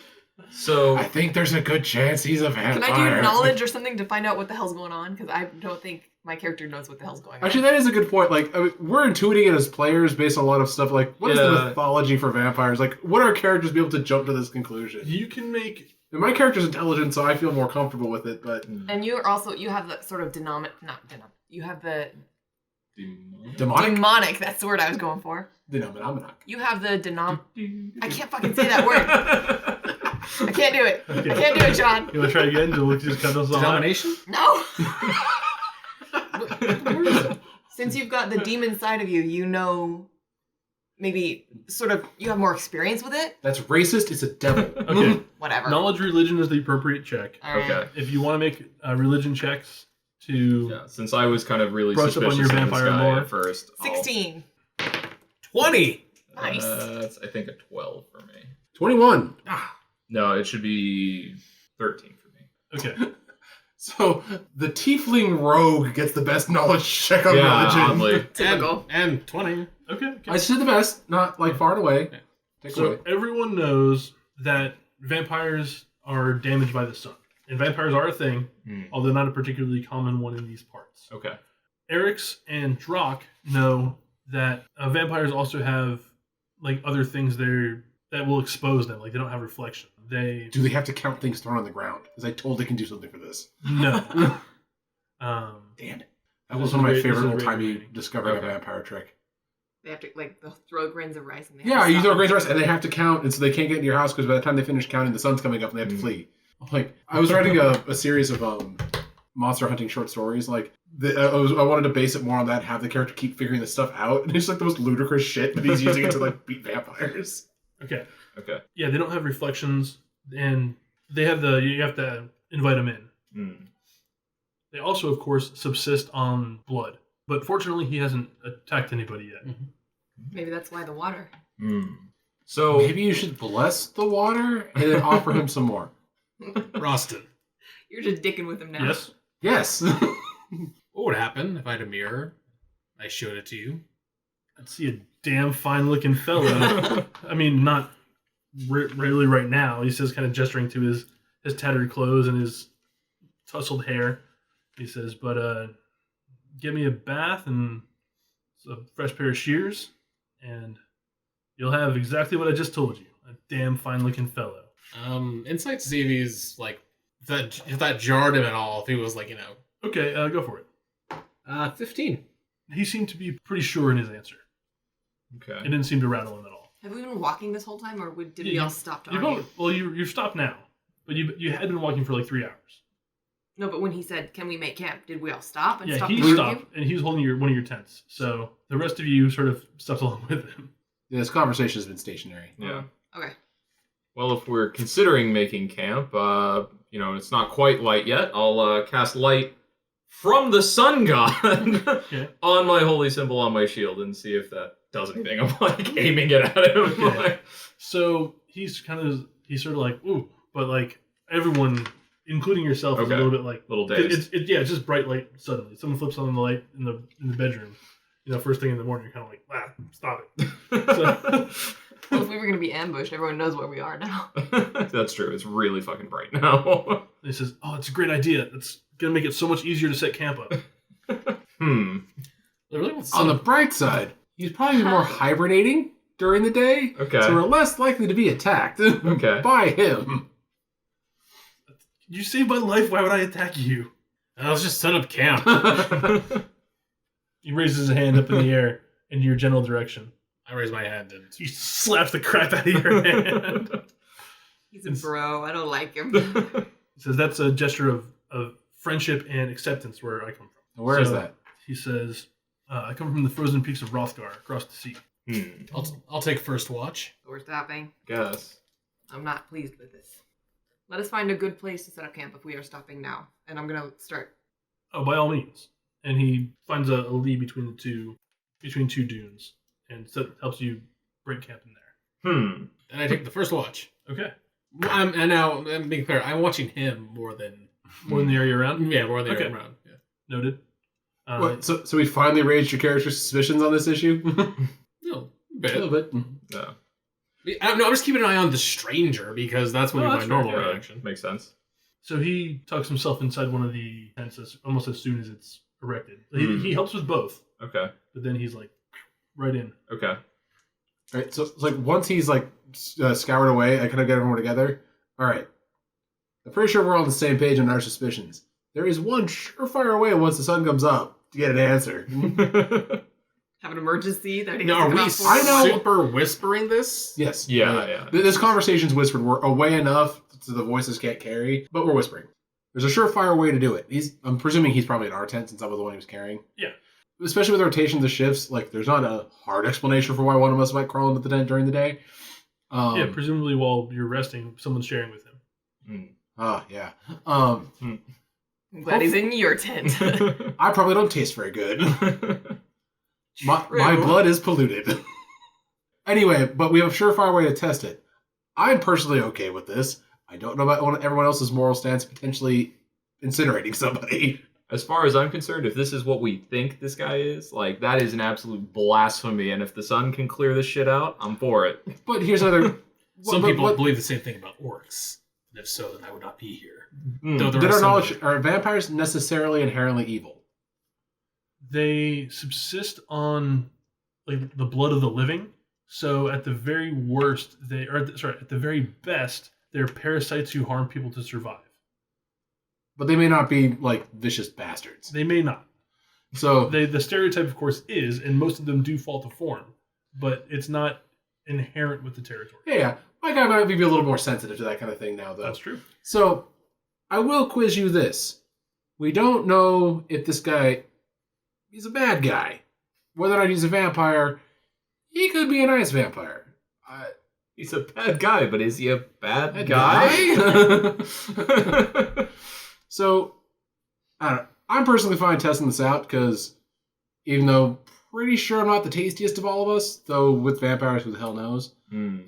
So I think there's a good chance he's a Can vampire. I do knowledge or something to find out what the hell's going on? Because I don't think my character knows what the hell's going on. Actually, that is a good point. Like, I mean, we're intuiting it as players based on a lot of stuff. Like, what is the mythology for vampires? Like, would our characters be able to jump to this conclusion? You can make... And my character's intelligent, so I feel more comfortable with it, but... And you have the sort of you have the... Demonic? Demonic, that's the word I was going for. Denominanomic. You have the I can't fucking say that word. I can't do it. Okay. I can't do it, John. You want to try again? Do we just cut those off? Denomination? No! Since you've got the demon side of you, you know, maybe sort of, you have more experience with it. That's racist. It's a devil. Okay. Whatever. Knowledge religion is the appropriate check. All right. Okay. If you want to make religion checks to... Yeah, since I was kind of really Brush up on suspicious your of this vampire guy lore. at first. 16. 20! Nice. That's, I think, a 12 for me. 21. No, it should be 13 for me. Okay. So, the tiefling rogue gets the best knowledge check on Yeah, religion. oddly. Typical. And 20. Okay. I said the best, not, like, far and away. Yeah. Take So away. everyone knows that vampires are damaged by the sun. And vampires are a thing, although not a particularly common one in these parts. Okay. Eric's and Drock know that vampires also have like other things there that will expose them. Like they don't have reflection. They Do they have to count things thrown on the ground? Because I told they can do something for this. no. Damn it. That This was is one of my great- this favorite is old-timey great. discovering Okay. a vampire trick. They have to, like, they'll throw grains of rice and they have Yeah, to you stop throw them. grains of rice, and they have to count, and so they can't get into your house because by the time they finish counting, the sun's coming up and they have to flee. Like, I was writing a series of monster hunting short stories. Like, I wanted to base it more on that, have the character keep figuring this stuff out, and it's like the most ludicrous shit, but he's using it to like beat vampires. Okay. Okay. Yeah, they don't have reflections, and they have you have to invite them in. They also, of course, subsist on blood. But fortunately, he hasn't attacked anybody yet. Maybe that's why the water. So Maybe you should bless the water and then offer him some more. Roston. You're just dicking with him now. Yes. Yes. What would happen if I had a mirror? I showed it to you. I'd see a damn fine-looking fellow. I mean, not really right now. He says, kind of gesturing to his tattered clothes and his tousled hair. He says, but give me a bath and a fresh pair of shears, and you'll have exactly what I just told you. A damn fine-looking fellow. Insight to see if he's like, if that jarred him at all, if he was like, you know. Okay, go for it. 15. He seemed to be pretty sure in his answer. It okay. didn't seem to rattle him at all. Have we been walking this whole time, or did Yeah, we all stop to You've argue? you've stopped now, but you had been walking for like 3 hours. No, but when he said, "Can we make camp?" did we all stop and Yeah, stop he to argue? stopped, and he was holding one of your tents. So the rest of you sort of stepped along with him. Yeah, this conversation has been stationary. Yeah. Okay. Well, if we're considering making camp, it's not quite light yet. I'll cast light from the sun god Okay. on my holy symbol on my shield and see if that does anything. I'm like aiming it at him. Okay. Like, So he's sort of like, ooh, but like everyone, including yourself, is a Okay. little bit like, little 'cause dazed. it's just bright light suddenly. Someone flips on the light in the bedroom. First thing in the morning, you're kind of like, stop it. Well, if we were going to be ambushed, everyone knows where we are now. That's true. It's really fucking bright now. And he says, oh, it's a great idea. It's gonna make it so much easier to set camp up. On the bright side, he's probably more hibernating during the day, Okay. so we're less likely to be attacked by him. You saved my life. Why would I attack you? Let's just set up camp. He raises his hand up in the air in your general direction. I raise my hand and He slaps the crap out of your hand. He's a bro. I don't like him. He says, that's a gesture of friendship and acceptance where I come from. Where is So, that? He says, I come from the frozen peaks of Hrothgar across the sea. I'll take first watch. We're stopping. Guess. I'm not pleased with this. Let us find a good place to set up camp if we are stopping now. And I'm going to start. Oh, by all means. And he finds a lee between two dunes and helps you break camp in there. And I take the first watch. Okay. And now, I'm being clear, I'm watching him more than... More than the area around? Yeah, more than Okay. around. Yeah. Noted. What, so we finally raised your character's suspicions on this issue? No, A little bit. No. I'm just keeping an eye on the stranger because that's what Oh, my that's fair. normal Yeah, reaction. makes sense. So he tucks himself inside one of the tents almost as soon as it's erected. He helps with both, Okay. but then he's like right in. Okay. All right, so it's like once he's like scoured away, I kind of get everyone together. All right, I'm pretty sure we're on the same page on our suspicions. There is one surefire way once the sun comes up to get an answer. Have an emergency that he Now, are has to we come out for? super whispering this? Yes. Yeah. This conversation's whispered. We're away enough so the voices can't carry, but we're whispering. There's a surefire way to do it. I'm presuming he's probably in our tent since I was the one he was carrying. Yeah. Especially with rotations of shifts, like there's not a hard explanation for why one of us might crawl into the tent during the day. Yeah, presumably while you're resting, someone's sharing with him. Yeah. I'm glad he's in your tent. I probably don't taste very good. My blood is polluted. Anyway, but we have a surefire way to test it. I'm personally okay with this. I don't know about everyone else's moral stance potentially incinerating somebody. As far as I'm concerned, if this is what we think this guy is, like, that is an absolute blasphemy. And if the sun can clear this shit out, I'm for it. But here's another... Some people believe the same thing about orcs. And if so, then I would not be here. Though there Did are our some knowledge... that- Are vampires necessarily inherently evil? They subsist on like the blood of the living. So at the very worst, at the very best, they're parasites who harm people to survive. But they may not be, like, vicious bastards. They may not. So... The stereotype, of course, is, and most of them do fall to form, but it's not inherent with the territory. Yeah. My guy might be a little more sensitive to that kind of thing now, though. That's true. So, I will quiz you this. We don't know if this guy... He's a bad guy. Whether or not he's a vampire, he could be a nice vampire. He's a bad guy, but is he a bad guy? guy? So, I don't know. I'm personally fine testing this out because even though pretty sure I'm not the tastiest of all of us, though with vampires, who the hell knows? I'd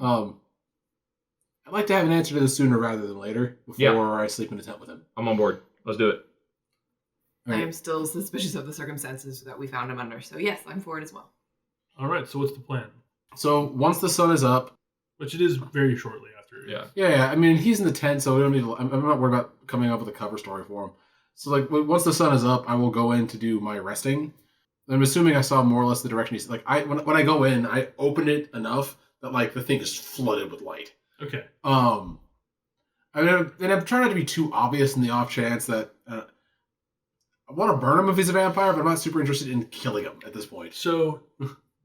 like to have an answer to this sooner rather than later before I sleep in a tent with him. I'm on board. Let's do it. I am still suspicious of the circumstances that we found him under. So yes, I'm for it as well. All right, so what's the plan? So once the sun is up, Which it is very shortly after. Yeah. yeah. I mean, he's in the tent, so we don't need to. I'm not worried about coming up with a cover story for him. So like, once the sun is up, I will go in to do my resting. I'm assuming I saw more or less the direction he's like. When I go in, I open it enough that like the thing is flooded with light. Okay. I mean, and I'm trying not to be too obvious in the off chance that I want to burn him if he's a vampire, but I'm not super interested in killing him at this point. So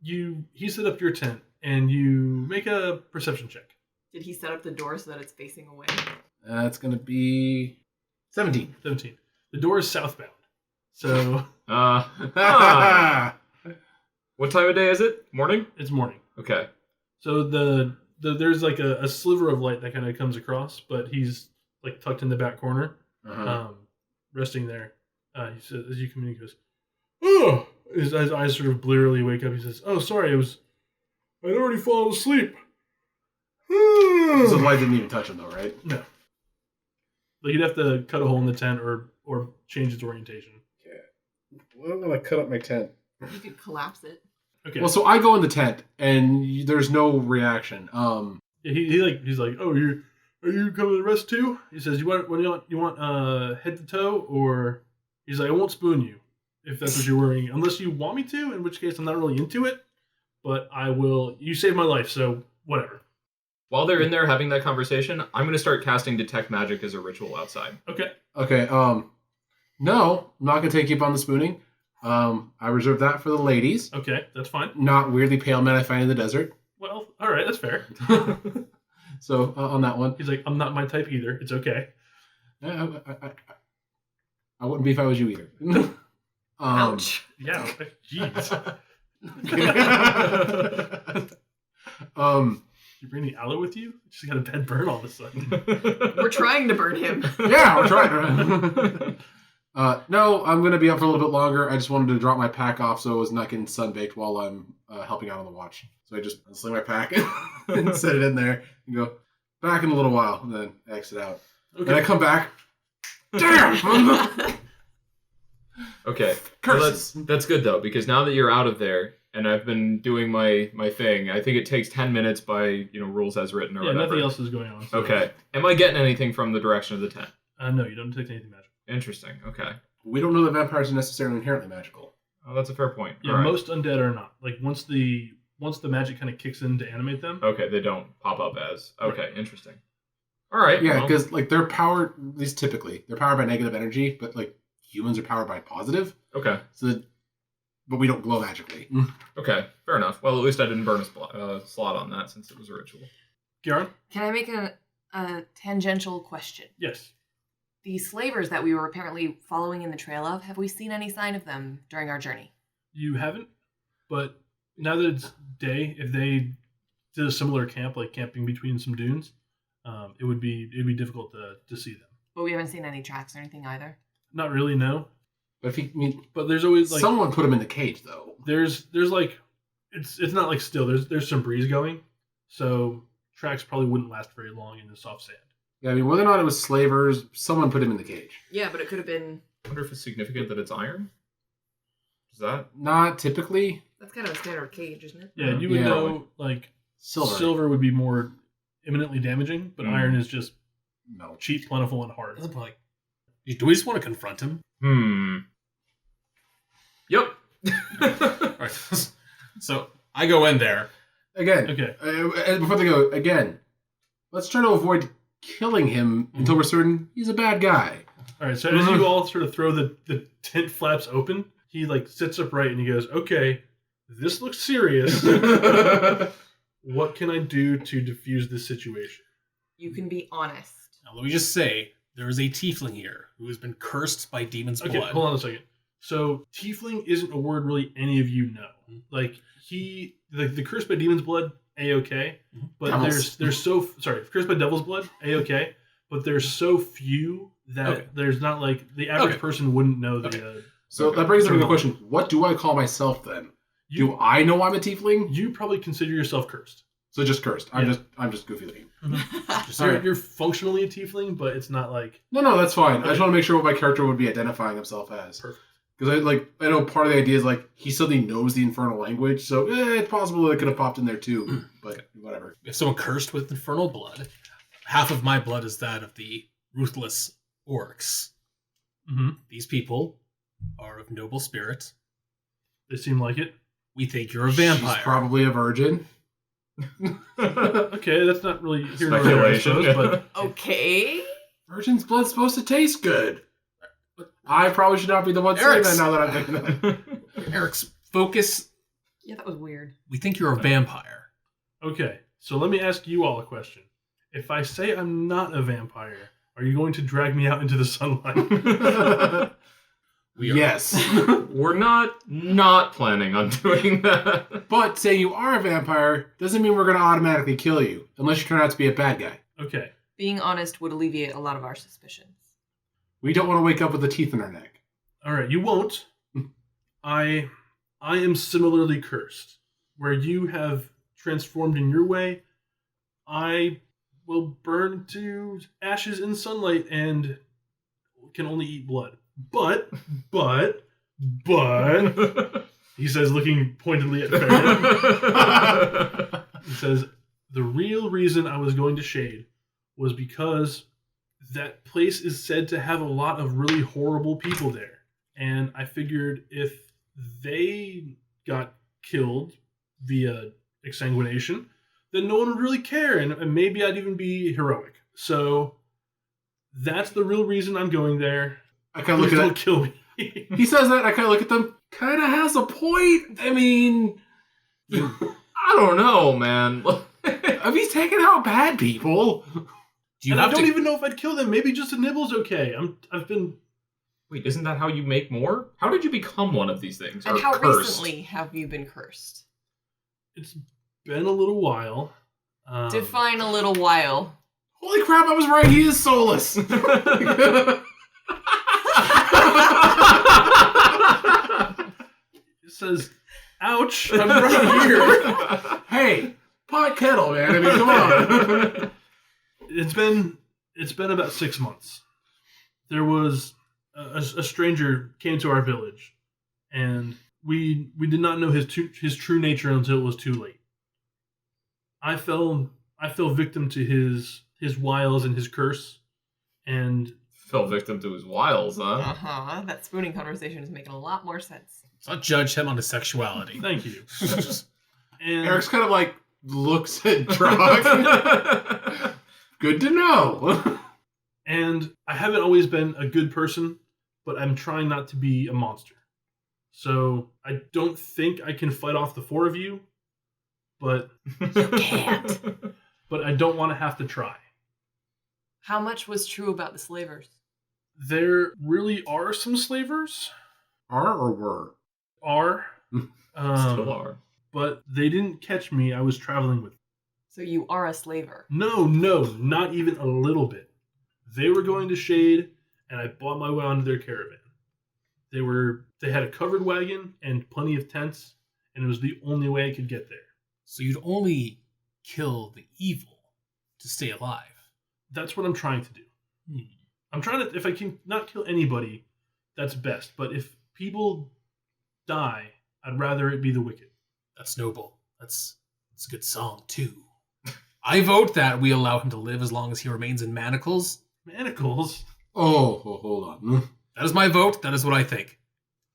he set up your tent and you make a perception check. Did he set up the door so that it's facing away? That's gonna be 17. 17. The door is southbound. So What time of day is it? Morning? it's morning. Okay. So there's like a sliver of light that kind of comes across, but he's like tucked in the back corner, resting there. He says, as you come in, he goes, "Oh!" His eyes sort of blearily wake up. He says, "Oh, sorry, I'd already fallen asleep." So the light didn't even touch him, though, right? No. Like you'd have to cut a hole in the tent or change its orientation. Well, I'm gonna cut up my tent. You could collapse it. Okay. Well, so I go in the tent, and there's no reaction. He's like, "Oh, are you coming to rest too?" He says, "You want head to toe, or?" He's like, "I won't spoon you if that's what you're worrying, unless you want me to, in which case I'm not really into it, but I will. You saved my life, so whatever." While they're in there having that conversation, I'm going to start casting Detect Magic as a ritual outside. Okay. Okay, no, I'm not gonna take you up on the spooning. I reserve that for the ladies. Okay, that's fine. Not weirdly pale men I find in the desert. Well, all right, that's fair. So, on that one. He's like, "I'm not my type either. It's okay." I wouldn't be if I was you either. Ouch. Yeah. Jeez. You bring the aloe with you? Just got a bad burn all of a sudden. We're trying to burn him. Yeah, we're trying. No, I'm going to be up for a little bit longer. I just wanted to drop my pack off so it was not getting sunbaked while I'm helping out on the watch. So I just sling my pack and set it in there and go, back in a little while, and then exit out. Okay. And I come back. Damn! Okay. Curses. Well, that's good, though, because now that you're out of there, and I've been doing my thing, I think it takes 10 minutes by, rules as written or whatever. Nothing else is going on. So. Okay. Am I getting anything from the direction of the tent? No, you don't detect anything magical. Interesting. Okay. We don't know that vampires are necessarily inherently magical. Oh, that's a fair point. Yeah, All right. most undead are not. Like once the magic kind of kicks in to animate them. Okay, they don't pop up as. Okay, interesting. All right. Yeah, well, because like they're powered, at least typically, they're powered by negative energy, but like humans are powered by positive. Okay. But we don't glow magically. Okay. Fair enough. Well, at least I didn't burn a slot on that since it was a ritual. Garen? Can I make a tangential question? Yes. The slavers that we were apparently following in the trail of, have we seen any sign of them during our journey? You haven't, but now that it's day, if they did a similar camp, like camping between some dunes, it'd be difficult to see them. But we haven't seen any tracks or anything either. Not really, no. But But there's always like someone put him in the cage though. there's like it's not like still. There's some breeze going, so tracks probably wouldn't last very long in the soft sand. Yeah, I mean, whether or not it was slavers, someone put him in the cage. Yeah, but it could have been. I wonder if it's significant that it's iron. Is that? Not typically. That's kind of a standard cage, isn't it? Yeah, you would Yeah. know like Silver. silver would be more imminently damaging, but iron is just No. cheap, plentiful, and hard. Doesn't like. Do we just want to confront him? Yep. All right. So I go in there. Again, Okay. before they go, again, let's try to avoid killing him until we're certain he's a bad guy. All right, so as you all sort of throw the tent flaps open, he like sits upright and he goes, "Okay, this looks serious. What can I do to diffuse this situation?" You can be honest. Now, let me just say, there is a tiefling here who has been cursed by demon's Okay, blood. hold on a second. So tiefling isn't a word really any of you know. Like the curse by demon's blood, a-okay, but Devils. there's cursed by devil's blood, a-okay, but there's so few that Okay. there's not like the average Okay. person wouldn't know the. Okay. So that brings up the question: what do I call myself then? Do I know I'm a tiefling? You probably consider yourself cursed. So just cursed. I'm Yeah. just goofy looking. So you're functionally a tiefling, but it's not like No, that's fine. I Okay. just want to make sure what my character would be identifying himself as. Perfect. Because I know part of the idea is like he suddenly knows the infernal language, so it's possible it could have popped in there too. But whatever. If someone cursed with infernal blood, half of my blood is that of the ruthless orcs. hmm These people are of noble spirit. they seem like it. We think you're a vampire. She's probably a virgin. Okay, that's not really here nor there, I Speculation. suppose, but Okay. Virgin's blood's supposed to taste good. I probably should not be the one saying that Eric's- now that I'm thinking that. Eric's focus. Yeah, that was weird. We think you're a vampire. okay. So let me ask you all a question. If I say I'm not a vampire, are you going to drag me out into the sunlight? We are. Yes. We're not planning on doing that. But saying you are a vampire doesn't mean we're going to automatically kill you, unless you turn out to be a bad guy. Okay. Being honest would alleviate a lot of our suspicions. We don't want to wake up with the teeth in our neck. All right, you won't. I am similarly cursed. Where you have transformed in your way, I will burn to ashes in sunlight and can only eat blood. But, he says, looking pointedly at Farron, he says, the real reason I was going to Shade was because that place is said to have a lot of really horrible people there. And I figured if they got killed via exsanguination, then no one would really care, and maybe I'd even be heroic. So that's the real reason I'm going there. I kind of Please look don't at kill me. that. He says that, I kind of look at them. Kind of has a point. I mean, I don't know, man. if he's taking out bad people. Do you And have I don't to? even know if I'd kill them. Maybe just a nibble's okay. I've been Wait, isn't that how you make more? How did you become one of these things? And Or how cursed? recently have you been cursed? It's been a little while. Define a little while. Holy crap, I was right. He is soulless. It says, "Ouch! I'm right here." Hey, pot kettle, man. I mean, come on. It's been about 6 months. There was a stranger came to our village, and we did not know his true nature until it was too late. I fell victim to his wiles and his curse, and Fell victim to his wiles, huh? Uh-huh. That spooning conversation is making a lot more sense. Let's not judge him on his sexuality. Thank you. And Eric's kind of like looks at Drog. Good to know. And I haven't always been a good person, but I'm trying not to be a monster. So I don't think I can fight off the 4 of you, but You can't. but I don't want to have to try. How much was true about the slavers? There really are some slavers. Are or were? Are. Still are. But they didn't catch me. I was traveling with them. So you are a slaver. No, not even a little bit. They were going to Shade, and I bought my way onto their caravan. They had a covered wagon and plenty of tents, and it was the only way I could get there. So you'd only kill the evil to stay alive. That's what I'm trying to do. I'm trying to, if I can not kill anybody, that's best. But if people die, I'd rather it be the wicked. That's noble. That's a good song, too. I vote that we allow him to live as long as he remains in manacles. Manacles? Oh, hold on. That is my vote. That is what I think.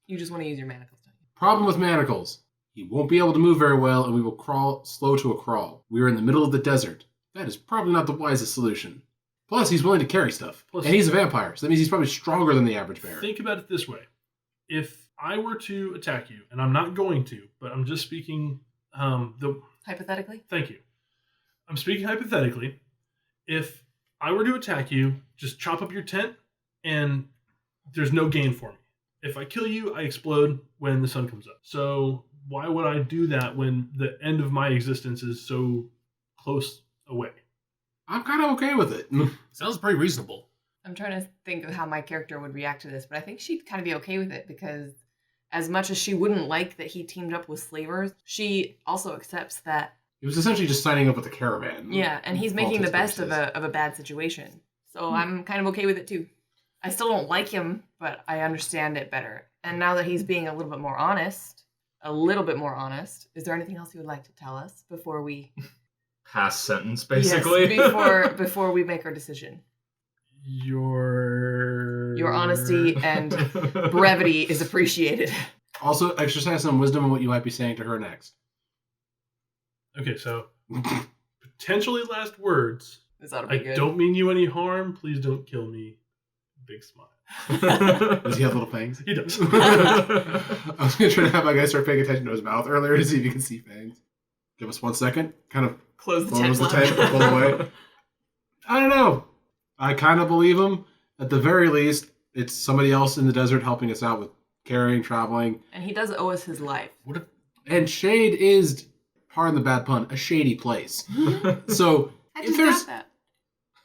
You just want to use your manacles, don't you? Problem with manacles. He won't be able to move very well, and we will crawl slow to a crawl. We are in the middle of the desert. That is probably not the wisest solution. Plus, he's willing to carry stuff. Plus- and he's a vampire, so that means he's probably stronger than the average bear. Think about it this way. If I were to attack you, and I'm not going to, but I'm just speaking Hypothetically? Thank you. I'm speaking hypothetically. If I were to attack you, just chop up your tent, and there's no gain for me. If I kill you, I explode when the sun comes up. So why would I do that when the end of my existence is so close away? I'm kind of okay with it. Sounds pretty reasonable. I'm trying to think of how my character would react to this, but I think she'd kind of be okay with it because as much as she wouldn't like that he teamed up with slavers, she also accepts that. He was essentially just signing up with the caravan. Yeah, and he's For making all the best of purposes. a bad situation. So I'm kind of okay with it too. I still don't like him, but I understand it better. And now that he's being a little bit more honest, is there anything else you would like to tell us before we Past sentence, basically. Yes, before we make our decision? Your Honesty and brevity is appreciated. Also, exercise some wisdom on what you might be saying to her next. Okay, so potentially last words. This ought to I be good. don't mean you any harm. Please don't kill me. Big smile. Does he have little fangs? He does. I was going to try to have my guy start paying attention to his mouth earlier to see if you can see fangs. Give us 1 second. Kind of Close the close tent. the tent and pull away. I don't know. I kind of believe him. At the very least, it's somebody else in the desert helping us out with carrying, traveling. And he does owe us his life. What if And Shade is, pardon the bad pun, a shady place. So, I if just there's... got that.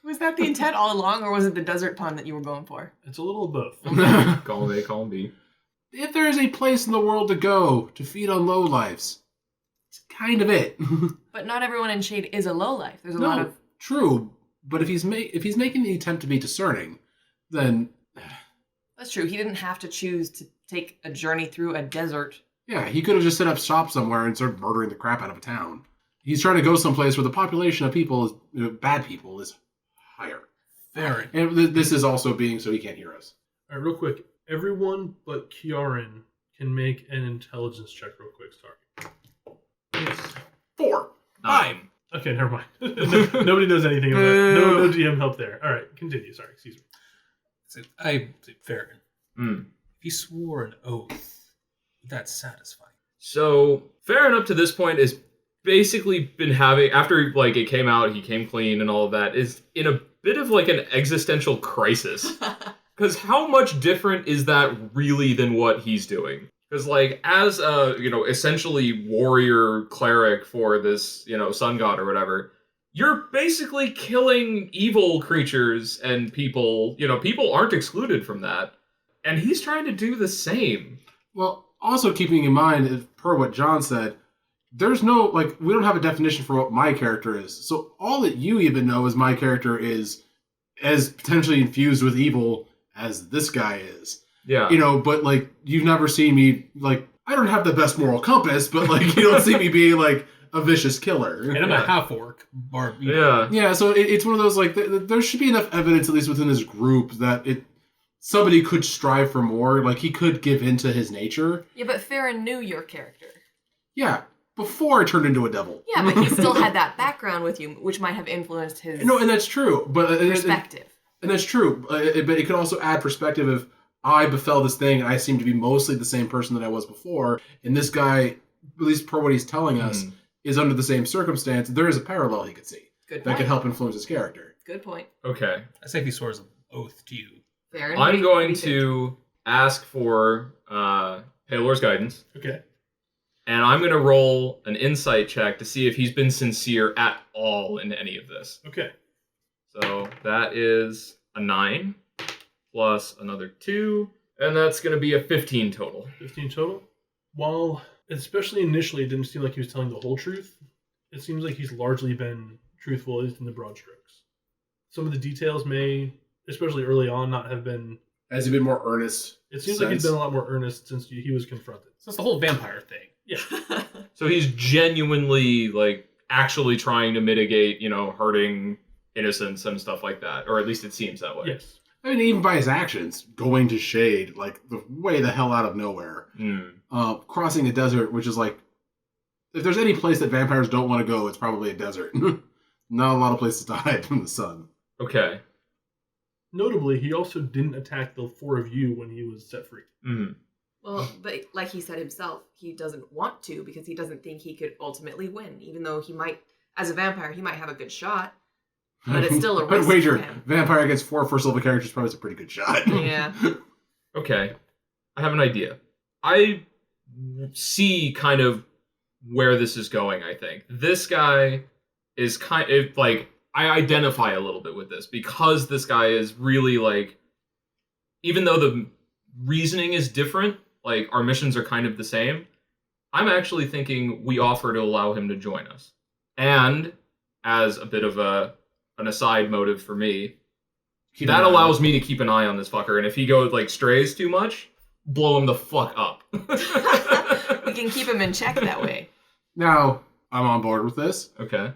Was that the intent all along, or was it the desert pun that you were going for? It's a little of both. Column A, column B. If there is a place in the world to go to feed on lowlifes, it's kind of it. But not everyone in Shade is a lowlife. There's a lot of... True, but if he's making the attempt to be discerning, then That's true. He didn't have to choose to take a journey through a desert. yeah, he could have just set up shop somewhere and started murdering the crap out of a town. He's trying to go someplace where the population of people, bad people, is higher. Farron? And this is also being so he can't hear us. All right, real quick. Everyone but Kieran can make an intelligence check real quick. Sorry. 4. 5. Okay, never mind. Nobody knows anything about it. No GM help there. All right, continue. Sorry, excuse me. I say Farron. Mm. If he swore an oath, would that satisfy? So, Farron up to this point has basically been having, after like it came out, he came clean and all of that, is in a bit of like an existential crisis. Because how much different is that really than what he's doing? Because like as a, essentially warrior cleric for this, sun god or whatever, you're basically killing evil creatures and people, people aren't excluded from that. And he's trying to do the same. Well, also keeping in mind, per what John said, there's no, we don't have a definition for what my character is. So all that you even know is my character is as potentially infused with evil as this guy is. Yeah. But you've never seen me, I don't have the best moral compass, but you don't see me being a vicious killer. And I'm a half orc. Yeah, so it's one of those, like, there should be enough evidence, at least within this group, that somebody could strive for more. Like, he could give into his nature. Yeah, but Farron knew your character. Yeah, before I turned into a devil. Yeah, but he still had that background with you, which might have influenced his No, and that's true. But perspective. And that's true. But it could also add perspective if I befell this thing and I seem to be mostly the same person that I was before, and this guy, at least per what he's telling us, is under the same circumstance. There is a parallel he could see. Good point. That could help influence his character. Good point. Okay. I say if he swears an oath to you. Farron, I'm going to ask for Paylor's guidance. Okay. And I'm going to roll an insight check to see if he's been sincere at all in any of this. Okay. So that is a 9 plus another 2, and that's going to be a 15 total. 15 total. While, especially initially, it didn't seem like he was telling the whole truth, it seems like he's largely been truthful, at least in the broad strokes. Some of the details may, especially early on, not have been... Has he been more earnest? It seems like he's been a lot more earnest since he was confronted. So it's the whole vampire thing. Yeah. So he's genuinely, like, actually trying to mitigate, hurting innocents and stuff like that. Or at least it seems that way. Yes. I mean, even by his actions, going to Shade, like, way the hell out of nowhere. Crossing a desert, which is like, if there's any place that vampires don't want to go, it's probably a desert. Not a lot of places to hide from the sun. Okay. Notably, he also didn't attack the 4 of you when he was set free. Well, but like he said himself, he doesn't want to because he doesn't think he could ultimately win. Even though he might, as a vampire, he might have a good shot, but it's still a risk I'd wager for him. vampire against 4 first level characters probably is a pretty good shot. Yeah. Okay. I have an idea. I see kind of where this is going, I think. This guy is kind of, like, I identify a little bit with this because this guy is really, like, even though the reasoning is different, like, our missions are kind of the same, I'm actually thinking we offer to allow him to join us. And, as a bit of an aside motive for me, that allows me to keep an eye on this fucker, and if he goes, like, strays too much, blow him the fuck up. We can keep him in check that way. Now, I'm on board with this. Okay.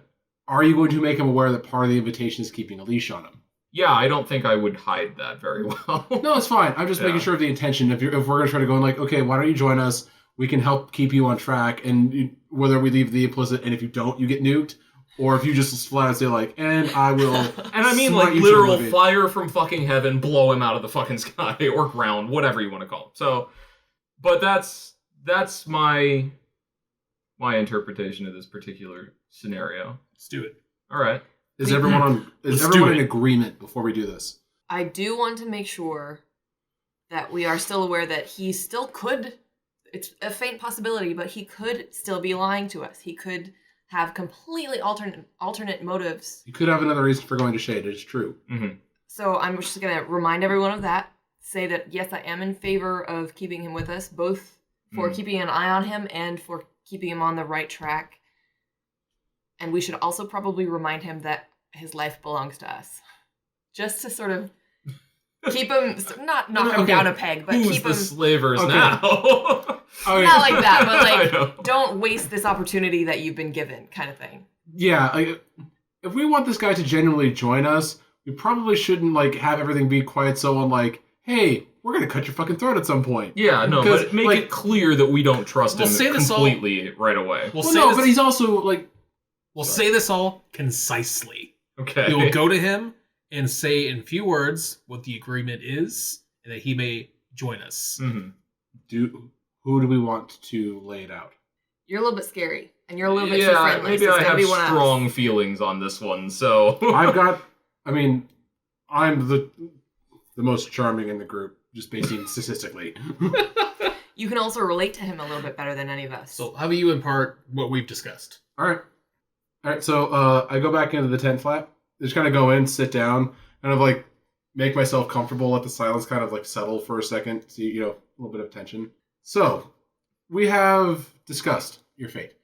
Are you going to make him aware that part of the invitation is keeping a leash on him? Yeah, I don't think I would hide that very well. No, it's fine. I'm just making sure of the intention. If we're going to try to go in like, okay, why don't you join us? We can help keep you on track, and whether we leave the implicit, and if you don't, you get nuked, or if you just flat out say like, and I will. And I mean, like, literal fire from fucking heaven, blow him out of the fucking sky or ground, whatever you want to call it. So, but that's my interpretation of this particular scenario. Let's do it. All right. Is everyone in agreement before we do this? I do want to make sure that we are still aware that he still could, it's a faint possibility, but he could still be lying to us. He could have completely alternate motives. You could have another reason for going to Shade. It's true. Mm-hmm. So I'm just going to remind everyone of that. Say that, yes, I am in favor of keeping him with us, both for keeping an eye on him and for keeping him on the right track. And we should also probably remind him that his life belongs to us. Just to sort of keep him, not knock him down a peg, but Who's keep the him... slavers Okay. now? Not like that, but I like, know. don't waste this opportunity that you've been given, kind of thing. Yeah, like, if we want this guy to genuinely join us, we probably shouldn't like have everything be quiet. So on, like, hey, we're gonna cut your fucking throat at some point. Yeah, no, Because, but make like, it clear that we don't trust We'll him say this all- completely right away. But he's also like, We'll say this all concisely. Okay. We will go to him and say in few words what the agreement is, and that he may join us. Mm-hmm. who do we want to lay it out? You're a little bit scary, and you're a little bit too friendly. Maybe so it's I gotta have be one of us. strong feelings on this one, so... I'm the most charming in the group, just basing statistically. You can also relate to him a little bit better than any of us. So how about you impart what we've discussed? All right. So I go back into the tent flap. Just kind of go in, sit down, kind of like make myself comfortable. Let the silence kind of like settle for a second. See, a little bit of tension. So we have discussed your fate.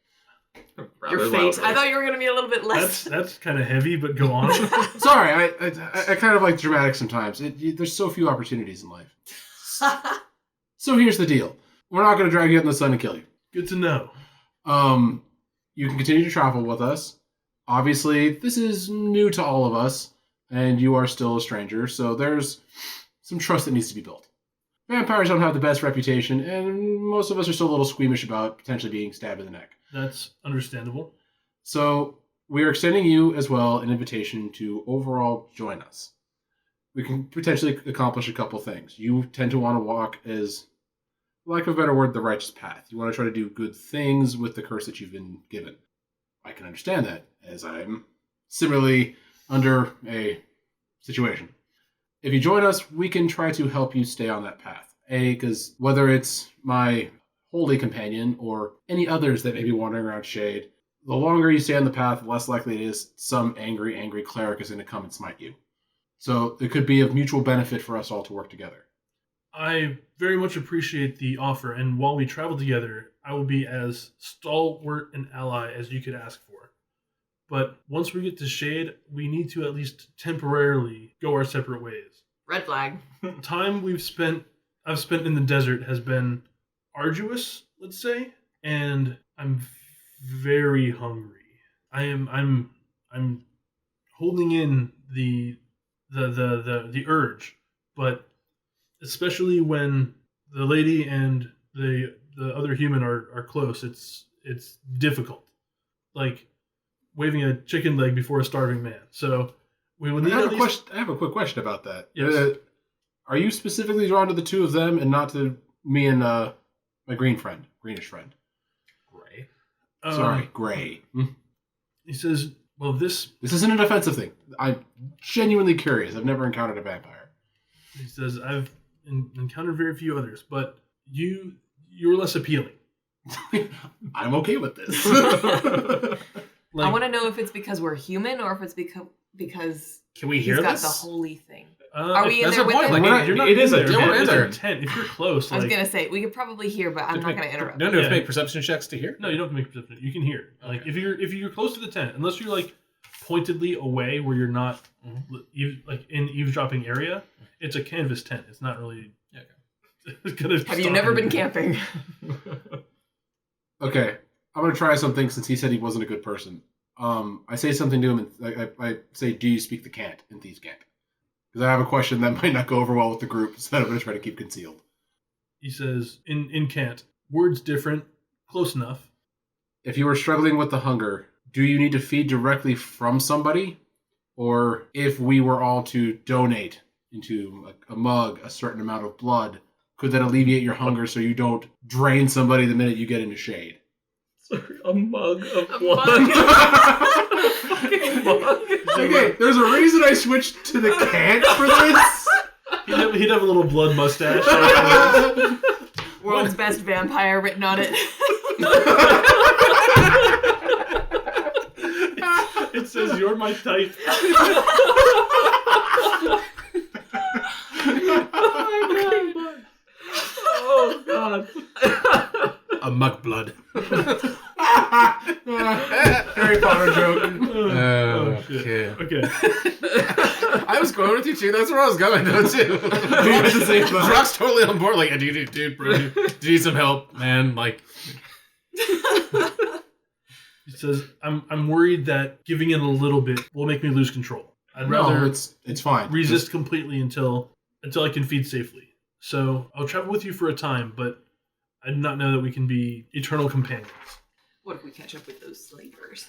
Your Rather fate. loudly. I thought you were going to be a little bit less. That's kind of heavy, but go on. Sorry, I kind of like dramatic sometimes. There's so few opportunities in life. So here's the deal. We're not going to drag you out in the sun and kill you. Good to know. you can continue to travel with us. Obviously, this is new to all of us, and you are still a stranger, so there's some trust that needs to be built. Vampires don't have the best reputation, and most of us are still a little squeamish about potentially being stabbed in the neck. That's understandable. So we are extending you as well an invitation to overall join us. We can potentially accomplish a couple things. You tend to want to walk as, lack of a better word, the righteous path. You want to try to do good things with the curse that you've been given. I can understand that, as I'm similarly under a situation. If you join us, we can try to help you stay on that path. Because whether it's my holy companion or any others that may be wandering around Shade, the longer you stay on the path, the less likely it is some angry cleric is going to come and smite you. So it could be of mutual benefit for us all to work together. I very much appreciate the offer, and while we travel together, I will be as stalwart an ally as you could ask for. But once we get to Shade, we need to at least temporarily go our separate ways. Red flag. The time I've spent in the desert has been arduous, let's say, and I'm very hungry. I'm holding in the urge, but especially when the lady and the other human are close, it's difficult. Like waving a chicken leg before a starving man. So we will need I have a quick question about that. Yes. Are you specifically drawn to the two of them and not to me and my greenish friend? Gray. Sorry, Gray. He says, well, this isn't an offensive thing. I'm genuinely curious. I've never encountered a vampire. He says, I've encountered very few others, but you're less appealing. I'm okay with this. I want to know if it's because we're human or if it's because Can we he's hear got this? the holy thing. Are we in That's there the with point. him? Like, You're not it is in a there. tent. We're in there. It's a tent. If you're close, I was like, going to say, we could probably hear, but I'm not going to interrupt. No, have to Yeah. make perception checks to hear. no, you don't have to make a perception. You can hear. Like Okay. if you're close to the tent, unless you're like pointedly away where you're not like in eavesdropping area, it's a canvas tent. It's not really. Yeah, It's gonna Have you stop never you. been camping? Okay, I'm gonna try something since he said he wasn't a good person. I say something to him, and I say, "Do you speak the cant in Thieves' Cant?" Because I have a question that might not go over well with the group, so I'm gonna try to keep concealed. He says in cant, words different, close enough. If you were struggling with the hunger, do you need to feed directly from somebody, or if we were all to donate into a mug a certain amount of blood, could that alleviate your hunger so you don't drain somebody the minute you get into Shade? Sorry, a mug of A blood. mug? Okay, there's a reason I switched to the cant for this. He'd have a little blood mustache. World's best vampire written on it. It says you're my type. Oh god. A muck blood. Harry Potter joke. Oh, shit. Okay. I was going with you too. That's where I was going though too. Rock's totally on board. Like, dude, bro, do you need some help, man? Like, He says, I'm worried that giving in a little bit will make me lose control. I'd rather No, it's fine. resist completely until I can feed safely. So I'll travel with you for a time, but I do not know that we can be eternal companions. What if we catch up with those slavers?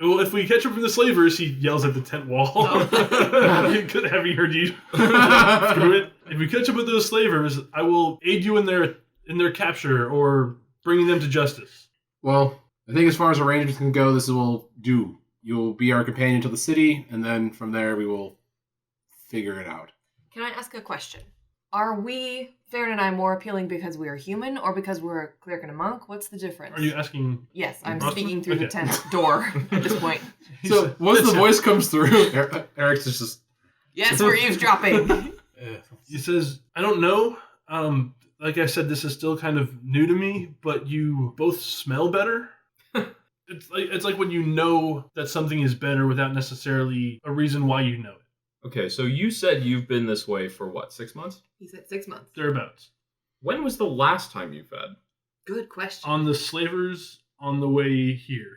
Well, if we catch up from the slavers, he yells at the tent wall. Have you heard you through it? If we catch up with those slavers, I will aid you in their capture or bringing them to justice. Well, I think as far as arrangements can go, this will do. You'll be our companion to the city, and then from there we will figure it out. Can I ask a question? Are we, Farron and I, more appealing because we are human or because we're a cleric and a monk? What's the difference? Are you asking? Yes, I'm Rossman? speaking through the Okay. tent door at this point. So once the voice comes through, Eric's just Yes, we're eavesdropping. He says, I don't know. Like I said, this is still kind of new to me, but you both smell better. It's like when you know that something is better without necessarily a reason why you know it. Okay, so you said you've been this way for what, 6 months? He said 6 months. Thereabouts. When was the last time you fed? Good question. On the slavers on the way here.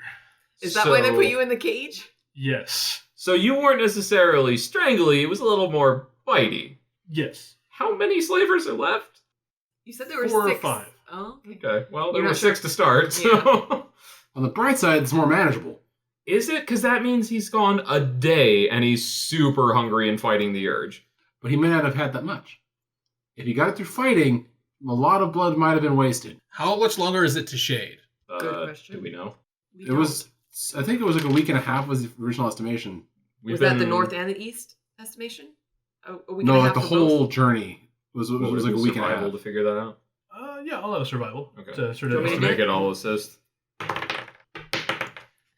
Is that why they put you in the cage? Yes. So you weren't necessarily strangly, it was a little more bitey. Yes. How many slavers are left? You said there were 4 6. or 5. Oh, okay. Okay, well, there You're were not sure. 6 to start, so... On the bright side, it's more manageable. Is it? Because that means he's gone a day and he's super hungry and fighting the urge. But he may not have had that much. If he got it through fighting, a lot of blood might have been wasted. How much longer is it to shade? Good question. Do we know? It was, I think it was like a week and a half was the original estimation. Was that the north and the east estimation? A week No, and a like half the for both? whole journey was like a week and a survival half. to figure that out. Yeah, I'll have a survival. Okay. To sort Do of you want me to To do make it all assist.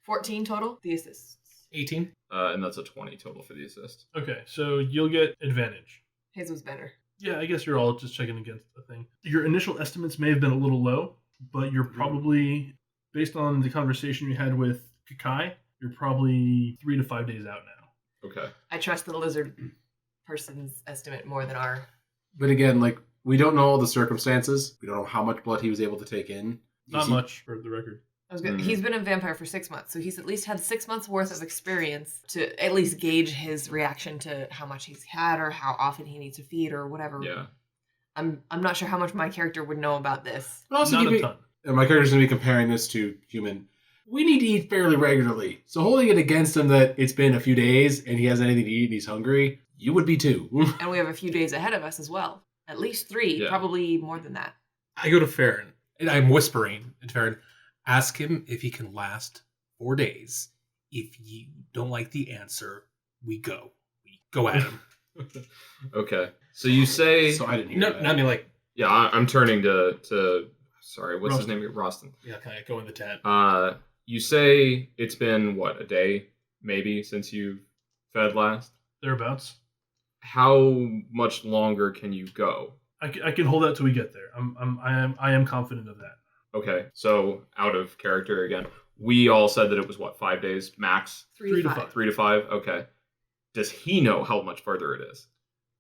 14 total? The assists. 18. And that's a 20 total for the assist. Okay, so you'll get advantage. His was better. Yeah, I guess you're all just checking against the thing. Your initial estimates may have been a little low, but you're probably, based on the conversation you had with Kakai, you're probably 3 to 5 days out now. Okay. I trust the lizard person's estimate more than our... But again, like, we don't know all the circumstances. We don't know how much blood he was able to take in. Not much, for the record. I was good. Mhm. He's been a vampire for 6 months, so he's at least had 6 months worth of experience to at least gauge his reaction to how much he's had or how often he needs to feed or whatever. Yeah. I'm not sure how much my character would know about this. But also, Not keep a it- ton. and my character's going to be comparing this to human. We need to eat fairly regularly. So holding it against him that it's been a few days and he has anything to eat and he's hungry, you would be too. And we have a few days ahead of us as well. At least 3, Yeah. probably more than that. I go to Farron, and I'm whispering to Farron, ask him if he can last 4 days. If you don't like the answer, we go. We go at him. Okay. So you say... So I didn't hear No, that. I mean, like, Yeah, I'm turning to... Sorry, what's his Roston. name? Roston. yeah, can I go in the tent? You say it's been, what, a day, maybe, since you fed last? Thereabouts. How much longer can you go? I can hold that till we get there. I am confident of that. Okay, so out of character again. We all said that it was, what, 5 days max? 3 to 5. 3 to 5? Okay. Does he know how much further it is?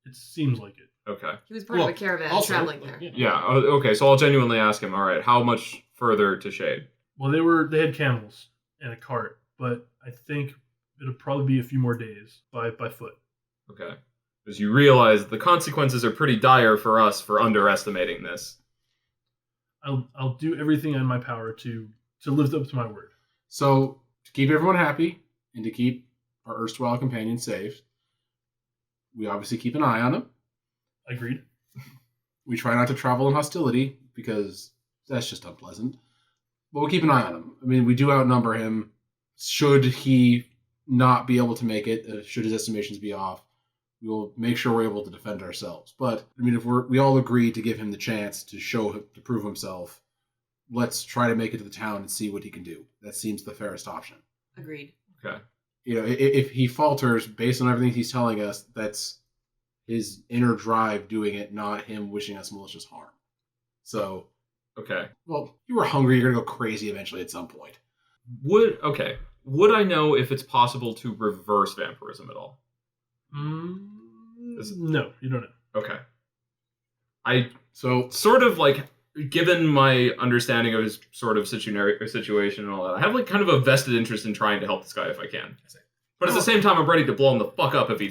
It seems like it. Okay. He was part of a caravan also, traveling there. yeah. Yeah, okay, so I'll genuinely ask him, all right, how much further to Shade? Well, they had camels and a cart, but I think it'll probably be a few more days by foot. Okay. Because you realize the consequences are pretty dire for us for underestimating this. I'll do everything in my power to live up to my word. So, to keep everyone happy and to keep our erstwhile companion safe, we obviously keep an eye on him. Agreed. We try not to travel in hostility because that's just unpleasant. But we'll keep an eye on him. I mean, we do outnumber him. Should he not be able to make it, should his estimations be off, we will make sure we're able to defend ourselves. But, I mean, if we all agree to give him the chance to prove himself, let's try to make it to the town and see what he can do. That seems the fairest option. Agreed. Okay. You know, if he falters based on everything he's telling us, that's his inner drive doing it, not him wishing us malicious harm. So, Okay. well, you were hungry, you're going to go crazy eventually at some point. Would I know if it's possible to reverse vampirism at all? No, you don't know. Okay. I So, sort of like, given my understanding of his sort of situation and all that, I have like kind of a vested interest in trying to help this guy if I can. But at the same time, I'm ready to blow him the fuck up if he.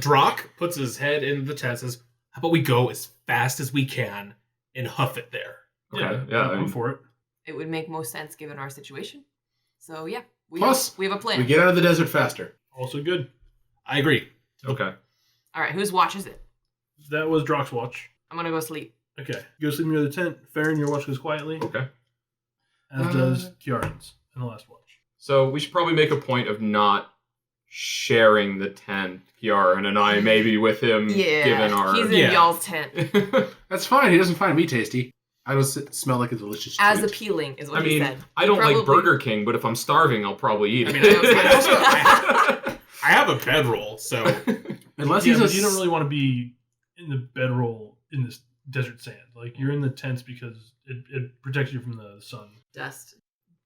Drock puts his head in the tent and says, how about we go as fast as we can and huff it there? Okay, yeah, I'm for it. It would make most sense given our situation. So yeah, we Plus, have a plan. we get out of the desert faster. Also good. I agree. Okay. All right, whose watch is it? That was Drock's watch. I'm gonna go sleep. Okay. Go sleep near the tent. Farron, your watch goes quietly, Okay. as does Kiaran's in the last watch. So we should probably make a point of not sharing the tent. Kiaran and I maybe with him, Yeah, given our. he's in y'all's tent. That's fine, he doesn't find me tasty. I don't smell like a delicious As treat. appealing is what I he mean, said. I don't like Probably- Burger King, but if I'm starving, I'll probably eat I it. mean, I have a bedroll, so Unless Yeah, he's but you don't really want to be in the bedroll in this desert sand. Like, you're in the tents because it protects you from the sun. Dust,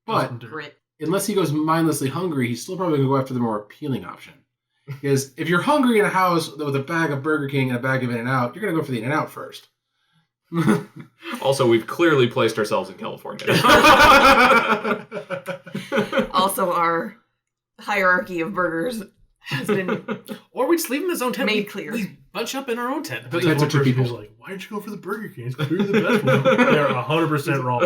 But and dirt. grit. unless he goes mindlessly hungry, he's still probably going to go after the more appealing option. Because if you're hungry in a house with a bag of Burger King and a bag of In-N-Out, you're going to go for the In-N-Out first. Also, we've clearly placed ourselves in California. Also, our hierarchy of burgers has been Or we just leave him in his own tent. Made clear. We bunch up in our own tent. But There's Tents one are two person people. who's like, why did you go for the Burger King? It's clearly the best one. They're 100% wrong.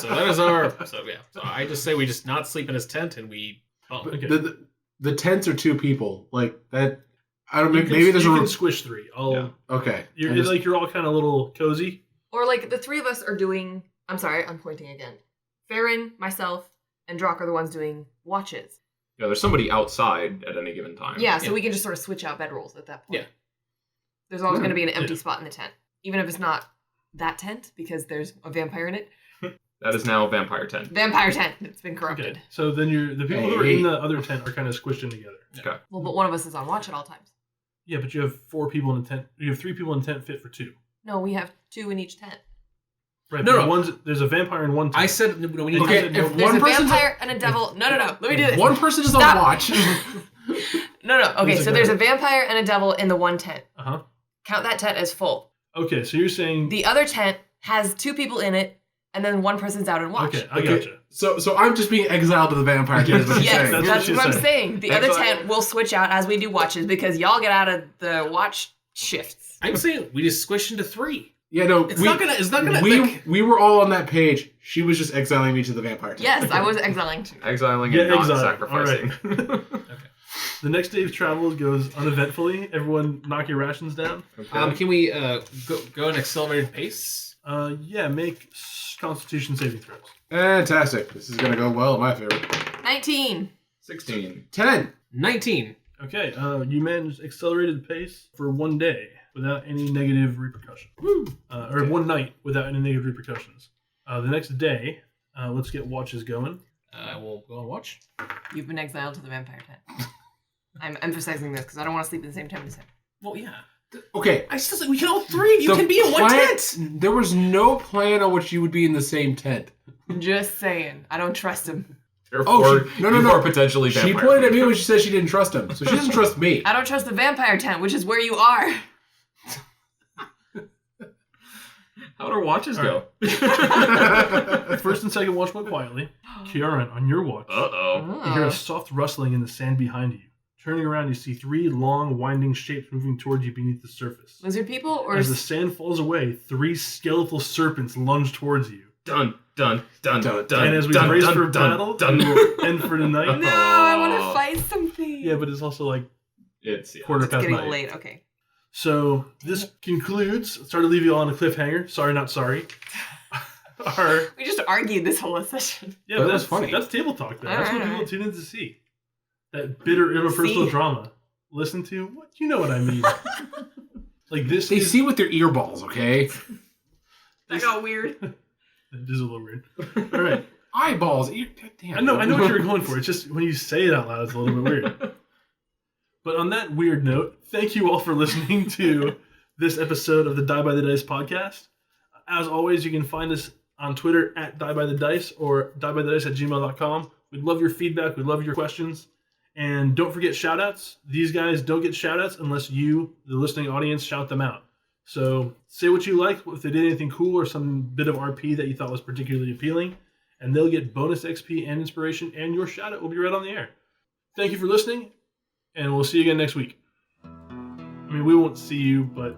So that is our. So yeah. So I just say we just not sleep in his tent and we. Oh, Okay. The tents are two people. Like that. I don't. You can- Maybe there's you a. can squish 3. Yeah. Okay. You're, I just- like, you're all kind of a little cozy. or like the three of us are doing. I'm sorry, I'm pointing again. Farron, myself, and Drock are the ones doing watches. Yeah, there's somebody outside at any given time. Yeah, so Yeah. we can just sort of switch out bedrolls at that point. Yeah. There's always going to be an empty Yeah. spot in the tent, even if it's not that tent because there's a vampire in it. That is now Vampire Tent. Vampire tent. It's been corrupted. Okay. So then the people who are Hey. in the other tent are kind of squished in together. Okay. Well, but one of us is on watch at all times. Yeah, but you have 4 people in the tent. You have 3 people in the tent fit for 2. No, we have 2 in each tent. Right. No, but there's a vampire in one tent. I said no, we need Okay, to. if There's one a person's vampire and a devil. No. Let me do this. One person is Stop. on watch. No. Okay, There's a so there's guy. a vampire and a devil in the one tent. Uh-huh. Count that tent as full. Okay, so you're saying... The other tent has 2 people in it, and then one person's out on watch. Okay, I Okay, gotcha. So I'm just being exiled to the vampire tent. Is what you're Yes, saying. That's that's what what she's I'm saying. saying. The other Excellent. tent will switch out as we do watches because y'all get out of the watch shifts. I'm saying we just squish into 3. Yeah, no. It's not gonna. It's not gonna. We like, we were all on that page. She was just exiling me to the vampire tent. Yes, I was exiling too. Exiling Yeah, and not exile. sacrificing. All right. The next day's travel goes uneventfully. Everyone knock your rations down. Okay. can we go an accelerated pace? Yeah, make Constitution saving throws. Fantastic. This is gonna go well in my favor. 19. 16. 10. 19. Okay, you managed accelerated pace for 1 day without any negative repercussion. Or 1 night without any negative repercussions. The next day, let's get watches going. I will go and watch. You've been exiled to the vampire tent. I'm emphasizing this because I don't want to sleep in the same tent as him. Well, yeah. Okay. I still say we can all 3 of you The can be in one plan- tent. There was no plan on which you would be in the same tent. Just saying. I don't trust him. Therefore, no, you no. are potentially She vampire. pointed at me when she said she didn't trust him, so she doesn't trust me. I don't trust the vampire tent, which is where you are. How'd our watches go? First and second watch went quietly. Kieran, on your watch, Uh-oh. you hear a soft rustling in the sand behind you. Turning around, you see 3 long, winding shapes moving towards you beneath the surface. Lizard people or As the sand falls away, 3 skeletal serpents lunge towards you. Dun, dun, dun, dun, dun. And as we dun, brace dun, for dun, battle, dun. we will end for the night. No, I want to fight something. Yeah, but it's also like It's quarter It's past getting night. late. Okay. So this concludes. Sorry to leave you all on a cliffhanger. Sorry, not sorry. Our, We just argued this whole session. yeah, That but was that's funny. That's table talk, though. That's what Alright, people tune in to see. That bitter interpersonal See? drama. Listen to what you know what I mean. Like this. They is, see with their earballs, okay? That got weird. It is a little weird. All right. Eyeballs. Damn. I know what you're going for. It's just when you say it out loud, it's a little bit weird. But on that weird note, thank you all for listening to this episode of the Die by the Dice podcast. As always, you can find us on Twitter at diebythedice or diebythedice@gmail.com. We'd love your feedback. We'd love your questions. And don't forget shout-outs. These guys don't get shout-outs unless you, the listening audience, shout them out. So say what you like, if they did anything cool or some bit of RP that you thought was particularly appealing, and they'll get bonus XP and inspiration, and your shout-out will be right on the air. Thank you for listening, and we'll see you again next week. I mean, we won't see you, but